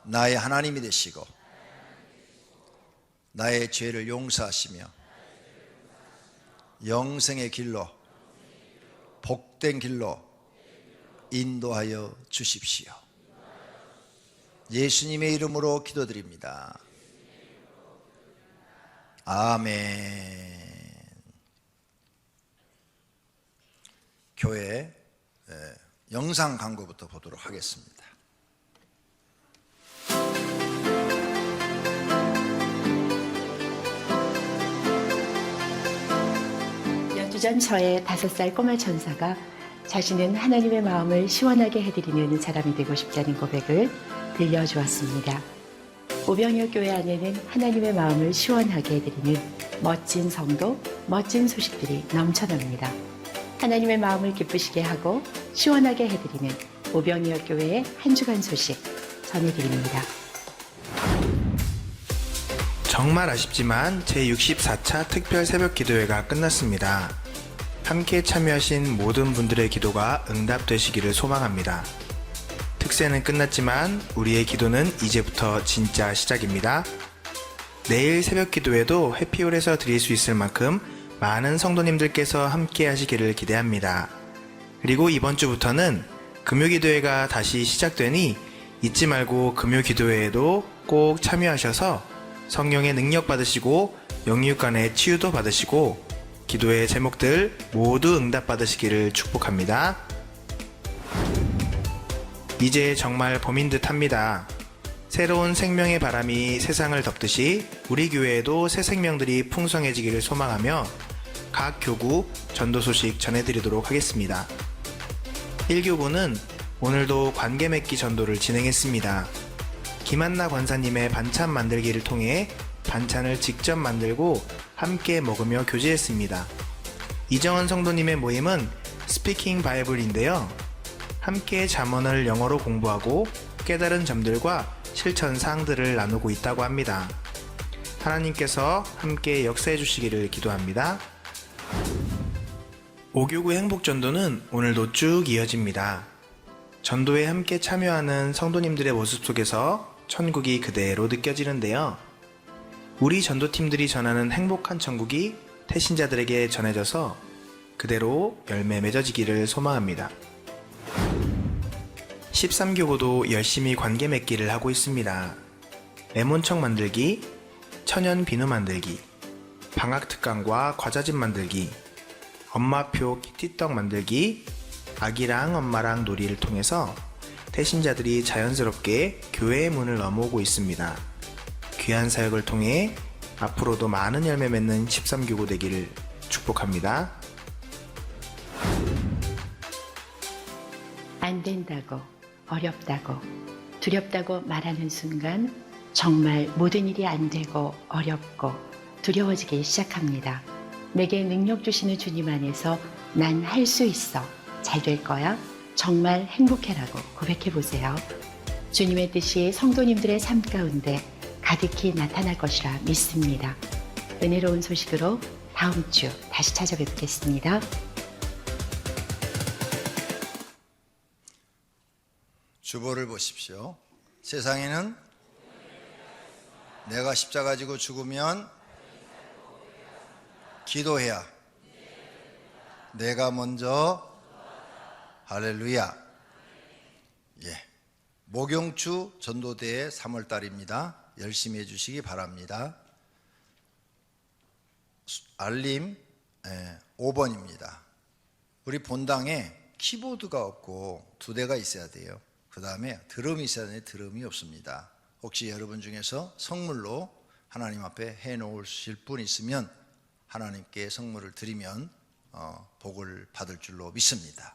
나의 하나님이 되시고 나의 죄를 용서하시며 영생의 길로, 복된 길로 인도하여 주십시오. 예수님의 이름으로 기도드립니다. 아멘. 교회 영상 광고부터 보도록 하겠습니다. 12전 저의 5살 꼬마 천사가 자신은 하나님의 마음을 시원하게 해드리는 사람이 되고 싶다는 고백을 들려주었습니다. 오병이어 교회 안에는 하나님의 마음을 시원하게 해드리는 멋진 성도, 멋진 소식들이 넘쳐납니다. 하나님의 마음을 기쁘시게 하고 시원하게 해드리는 오병이어 교회의 한 주간 소식 전해드립니다. 정말 아쉽지만 제64차 특별 새벽 기도회가 끝났습니다. 함께 참여하신 모든 분들의 기도가 응답되시기를 소망합니다. 특세는 끝났지만 우리의 기도는 이제부터 진짜 시작입니다. 내일 새벽 기도회도 해피홀에서 드릴 수 있을 만큼 많은 성도님들께서 함께 하시기를 기대합니다. 그리고 이번 주부터는 금요 기도회가 다시 시작되니 잊지 말고 금요 기도회에도 꼭 참여하셔서 성령의 능력 받으시고 영육 간의 치유도 받으시고 기도의 제목들 모두 응답 받으시기를 축복합니다. 이제 정말 봄인 듯 합니다. 새로운 생명의 바람이 세상을 덮듯이 우리 교회에도 새 생명들이 풍성해지기를 소망하며 각 교구 전도 소식 전해드리도록 하겠습니다. 1교구는 오늘도 관계 맺기 전도를 진행했습니다. 김한나 권사님의 반찬 만들기를 통해 반찬을 직접 만들고 함께 먹으며 교제했습니다. 이정은 성도님의 모임은 스피킹 바이블인데요. 함께 잠언을 영어로 공부하고 깨달은 점들과 실천 사항들을 나누고 있다고 합니다. 하나님께서 함께 역사해 주시기를 기도합니다. 5교구 행복전도는 오늘도 쭉 이어집니다. 전도에 함께 참여하는 성도님들의 모습 속에서 천국이 그대로 느껴지는데요. 우리 전도팀들이 전하는 행복한 천국이 태신자들에게 전해져서 그대로 열매 맺어지기를 소망합니다. 13교구도 열심히 관계 맺기를 하고 있습니다. 레몬청 만들기, 천연 비누 만들기, 방학특강과 과자집 만들기, 엄마표 키티떡 만들기, 아기랑 엄마랑 놀이를 통해서 태신자들이 자연스럽게 교회의 문을 넘어오고 있습니다. 귀한 사역을 통해 앞으로도 많은 열매 맺는 13교구 되기를 축복합니다. 안 된다고, 어렵다고, 두렵다고 말하는 순간 정말 모든 일이 안 되고 어렵고 두려워지기 시작합니다. 내게 능력 주시는 주님 안에서 난 할 수 있어. 잘 될 거야. 정말 행복해라고 고백해 보세요. 주님의 뜻이 성도님들의 삶 가운데 가득히 나타날 것이라 믿습니다. 은혜로운 소식으로 다음 주 다시 찾아뵙겠습니다. 주보를 보십시오. 세상에는 내가 십자가 지고 죽으면 기도해야 내가 먼저 할렐루야. 예. 목용추 전도대회 3월달입니다. 열심히 해주시기 바랍니다. 알림 5번입니다. 우리 본당에 키보드가 없고 2대가 있어야 돼요. 그 다음에 드럼이 있어야 되는데 드럼이 없습니다. 혹시 여러분 중에서 선물로 하나님 앞에 해놓으실 분 있으면 하나님께 선물을 드리면 복을 받을 줄로 믿습니다.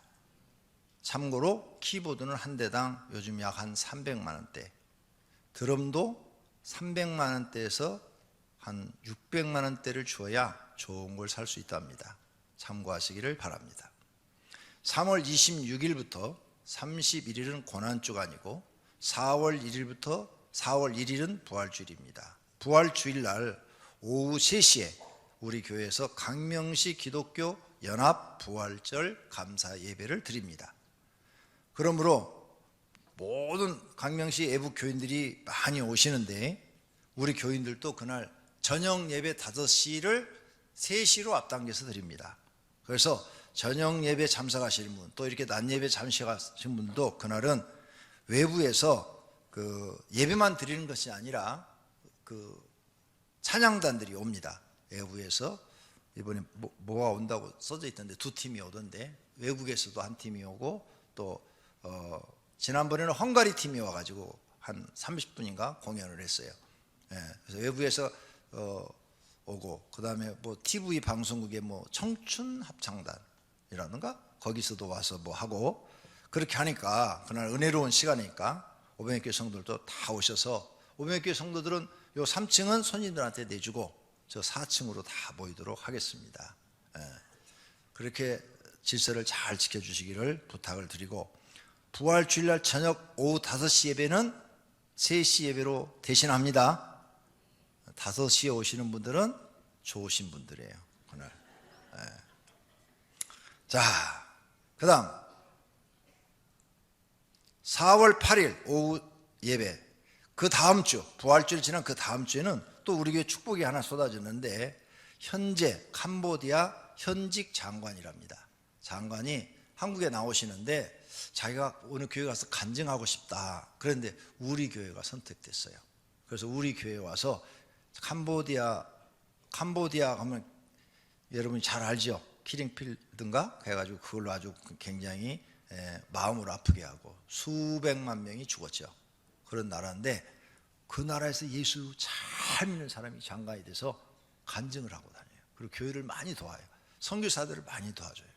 참고로 키보드는 한 대당 요즘 약 한 300만 원대, 드럼도 300만 원대에서 한 600만 원대를 주어야 좋은 걸 살 수 있답니다. 참고하시기를 바랍니다. 3월 26일부터 31일은 고난주간이고 4월 1일부터 4월 1일은 부활주일입니다. 부활주일 날 오후 3시에 우리 교회에서 강명시 기독교 연합 부활절 감사 예배를 드립니다. 그러므로 모든 강명시 외부 교인들이 많이 오시는데 우리 교인들도 그날 저녁 예배 5시를 3시로 앞당겨서 드립니다. 그래서 저녁 예배 참석하시는 분, 또 이렇게 낮 예배 참석하시는 분도 그날은 외부에서 예배만 드리는 것이 아니라 찬양단들이 옵니다. 외부에서 이번에 뭐가 온다고 써져 있던데 2팀이 오던데 외국에서도 한 팀이 오고 또 지난번에는 헝가리 팀이 와가지고 한 30분인가 공연을 했어요. 그래서 외부에서 오고 그 다음에 뭐 TV 방송국의 뭐 청춘 합창단이라든가 거기서도 와서 뭐 하고 그렇게 하니까 그날 은혜로운 시간이니까 오병이교회 성도들도 다 오셔서 오병이교회 성도들은 요 3층은 손님들한테 내주고 저 4층으로 다 모이도록 하겠습니다. 그렇게 질서를 잘 지켜주시기를 부탁을 드리고 부활주일날 저녁 오후 5시 예배는 3시 예배로 대신합니다. 5시에 오시는 분들은 좋으신 분들이에요. 그날. 자, 그 다음 4월 8일 오후 예배, 그 다음 주 부활주일 지난 그 다음 주에는 또 우리 교회 축복이 하나 쏟아졌는데 현재 캄보디아 현직 장관이랍니다. 장관이 한국에 나오시는데 자기가 어느 교회 가서 간증하고 싶다. 그런데 우리 교회가 선택됐어요. 그래서 우리 교회에 와서 캄보디아 하면 여러분이 잘 알죠? 키링필드인가? 해가지고 그걸로 아주 굉장히 마음을 아프게 하고 수백만 명이 죽었죠. 그런 나라인데 그 나라에서 예수 잘 믿는 사람이 장관이 돼서 간증을 하고 다녀요. 그리고 교회를 많이 도와요. 선교사들을 많이 도와줘요.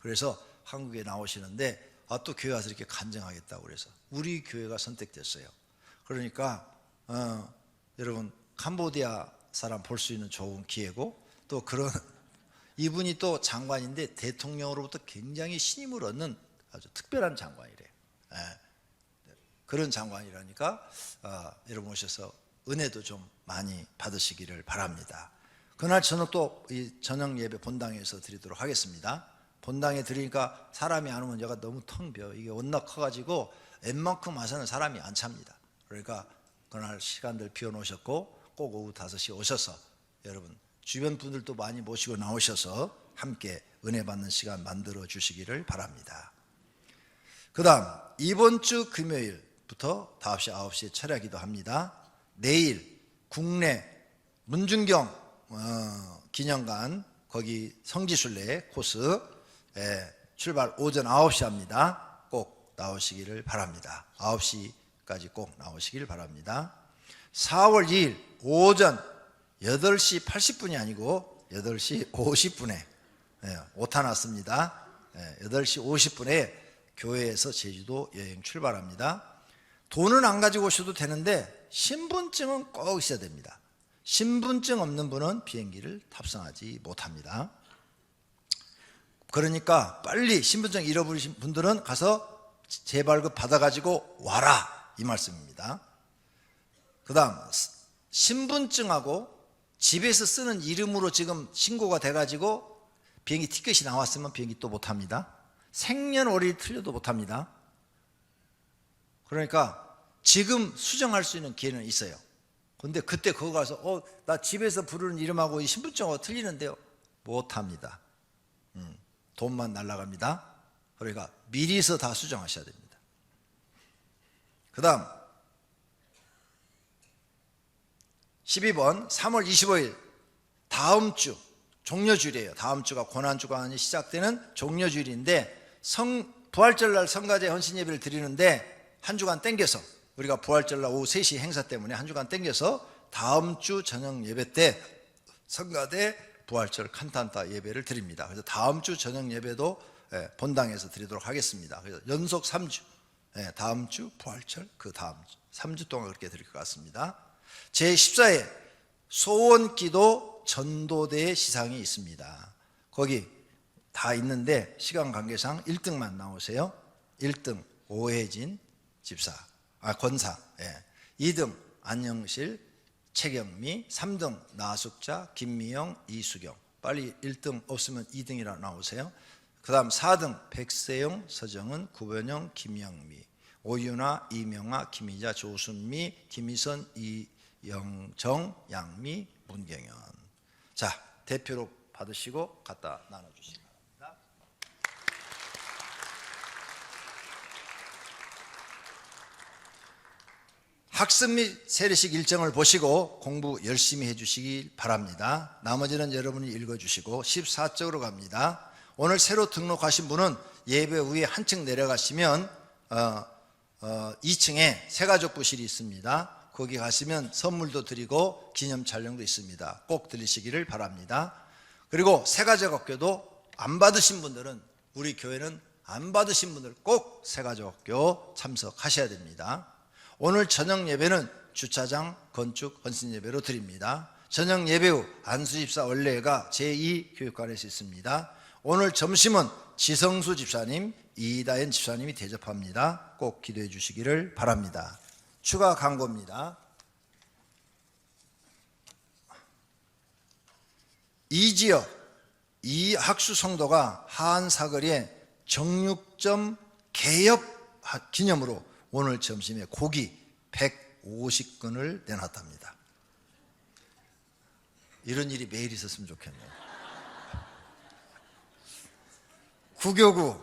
그래서 한국에 나오시는데 또 교회 와서 이렇게 간증하겠다고 그래서 우리 교회가 선택됐어요. 그러니까 여러분 캄보디아 사람 볼 수 있는 좋은 기회고, 또 그런 이분이 또 장관인데 대통령으로부터 굉장히 신임을 얻는 아주 특별한 장관이래요. 그런 장관이라니까 여러분 오셔서 은혜도 좀 많이 받으시기를 바랍니다. 그날 저녁 또 이 저녁 예배 본당에서 드리도록 하겠습니다. 본당에 드리니까 사람이 안 오면 제가 너무 텅 비어. 이게 워낙 커가지고 웬만큼 와서는 사람이 안 찹니다. 그러니까 그날 시간들 비워놓으셨고 꼭 오후 5시에 오셔서 여러분 주변 분들도 많이 모시고 나오셔서 함께 은혜 받는 시간 만들어 주시기를 바랍니다. 그 다음 이번 주 금요일부터 5시, 9시에 철야 기도합니다. 내일 국내 문중경 기념관 거기 성지순례 코스 출발 오전 9시 합니다. 꼭 나오시기를 바랍니다. 9시까지 꼭 나오시길 바랍니다. 4월 2일 오전 8시 80분이 아니고 8시 50분에 오타 났습니다. 8시 50분에 교회에서 제주도 여행 출발합니다. 돈은 안 가지고 오셔도 되는데 신분증은 꼭 있어야 됩니다. 신분증 없는 분은 비행기를 탑승하지 못합니다. 그러니까 빨리 신분증 잃어버리신 분들은 가서 재발급 받아가지고 와라 이 말씀입니다. 그 다음 신분증하고 집에서 쓰는 이름으로 지금 신고가 돼가지고 비행기 티켓이 나왔으면 비행기 또 못합니다. 생년월일이 틀려도 못합니다. 그러니까 지금 수정할 수 있는 기회는 있어요. 근데 그때 그거 가서 나 집에서 부르는 이름하고 이 신분증하고 틀리는데요. 못합니다. 돈만 날아갑니다. 그러니까 미리서 다 수정하셔야 됩니다. 그 다음 12번 3월 25일 다음 주 종려주일이에요. 다음 주가 고난주간이 시작되는 종려주일인데 부활절날 성가대 헌신예배를 드리는데 한 주간 땡겨서 우리가 부활절날 오후 3시 행사 때문에 한 주간 땡겨서 다음 주 저녁 예배 때 성가대 부활절 칸탄타 예배를 드립니다. 그래서 다음 주 저녁 예배도 본당에서 드리도록 하겠습니다. 그래서 연속 3주 다음 주 부활절 그 다음 주 3주 동안 그렇게 드릴 것 같습니다. 제14회 소원기도 전도대 시상이 있습니다. 거기 다 있는데 시간 관계상 1등만 나오세요. 1등 오혜진 집사, 권사, 2등 안영실, 최경미, 3등 나숙자, 김미영, 이수경. 빨리 1등 없으면 2등이라 나오세요. 그 다음 4등 백세영, 서정은, 구변영, 김영미, 오윤아, 이명아, 김희자, 조순미, 김희선, 이영정, 양미, 문경현. 자, 대표로 받으시고 갖다 나눠주시기 바랍니다. 학습 및 세례식 일정을 보시고 공부 열심히 해주시기 바랍니다. 나머지는 여러분이 읽어주시고 14쪽으로 갑니다. 오늘 새로 등록하신 분은 예배 후에 한층 내려가시면 2층에 새가족부실이 있습니다. 거기 가시면 선물도 드리고 기념 촬영도 있습니다. 꼭 들리시기를 바랍니다. 그리고 새가족학교도 안 받으신 분들은 우리 교회는 안 받으신 분들 꼭 새가족학교 참석하셔야 됩니다. 오늘 저녁 예배는 주차장 건축 헌신 예배로 드립니다. 저녁 예배 후 안수집사 원례가 제2교육관에서 있습니다. 오늘 점심은 지성수 집사님, 이다현 집사님이 대접합니다. 꼭 기도해 주시기를 바랍니다. 추가 광고입니다. 이 지역 이 학수 성도가 하안 사거리에 정육점 개업 기념으로 오늘 점심에 고기 150근을 내놨답니다. 이런 일이 매일 있었으면 좋겠네요. 구교구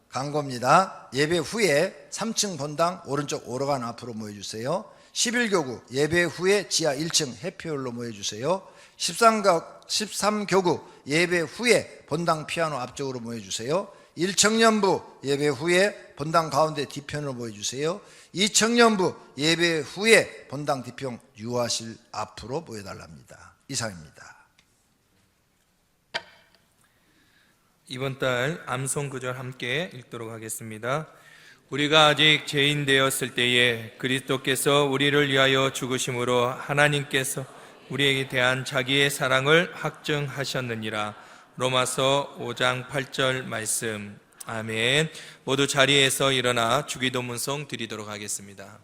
광고입니다. 예배 후에 3층 본당 오른쪽 오르간 앞으로 모여주세요. 11교구 예배 후에 지하 1층 해피홀로 모여주세요. 13교구 예배 후에 본당 피아노 앞쪽으로 모여주세요. 1청년부 예배 후에 본당 가운데 뒤편으로 모여주세요. 2청년부 예배 후에 본당 뒤편 유아실 앞으로 모여달랍니다. 이상입니다. 이번 달 암송 구절 함께 읽도록 하겠습니다. 우리가 아직 죄인 되었을 때에 그리스도께서 우리를 위하여 죽으심으로 하나님께서 우리에게 대한 자기의 사랑을 확증하셨느니라. 로마서 5장 8절 말씀. 아멘. 모두 자리에서 일어나 주기도문송 드리도록 하겠습니다.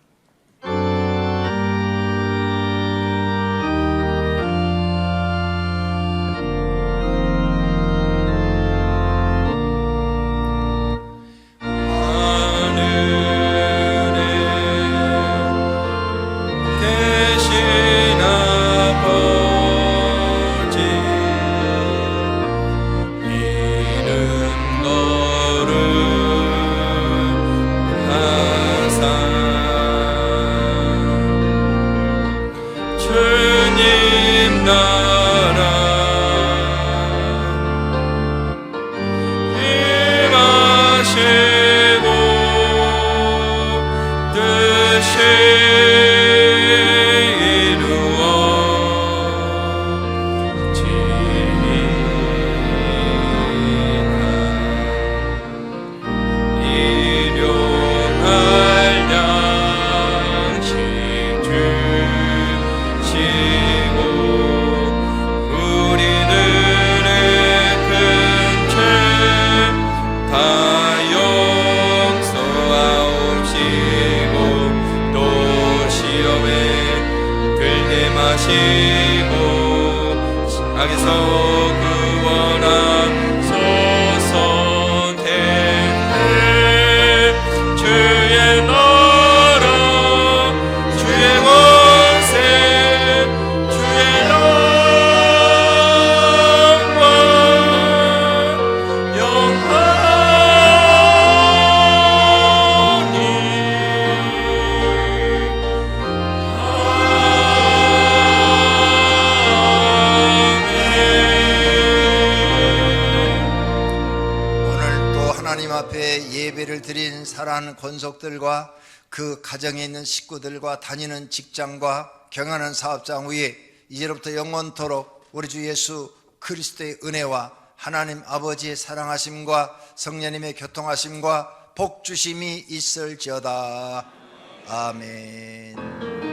예배를 드린 사랑하는 권속들과 그 가정에 있는 식구들과 다니는 직장과 경영하는 사업장 위에 이제로부터 영원토록 우리 주 예수 그리스도의 은혜와 하나님 아버지의 사랑하심과 성령님의 교통하심과 복주심이 있을지어다. 아멘.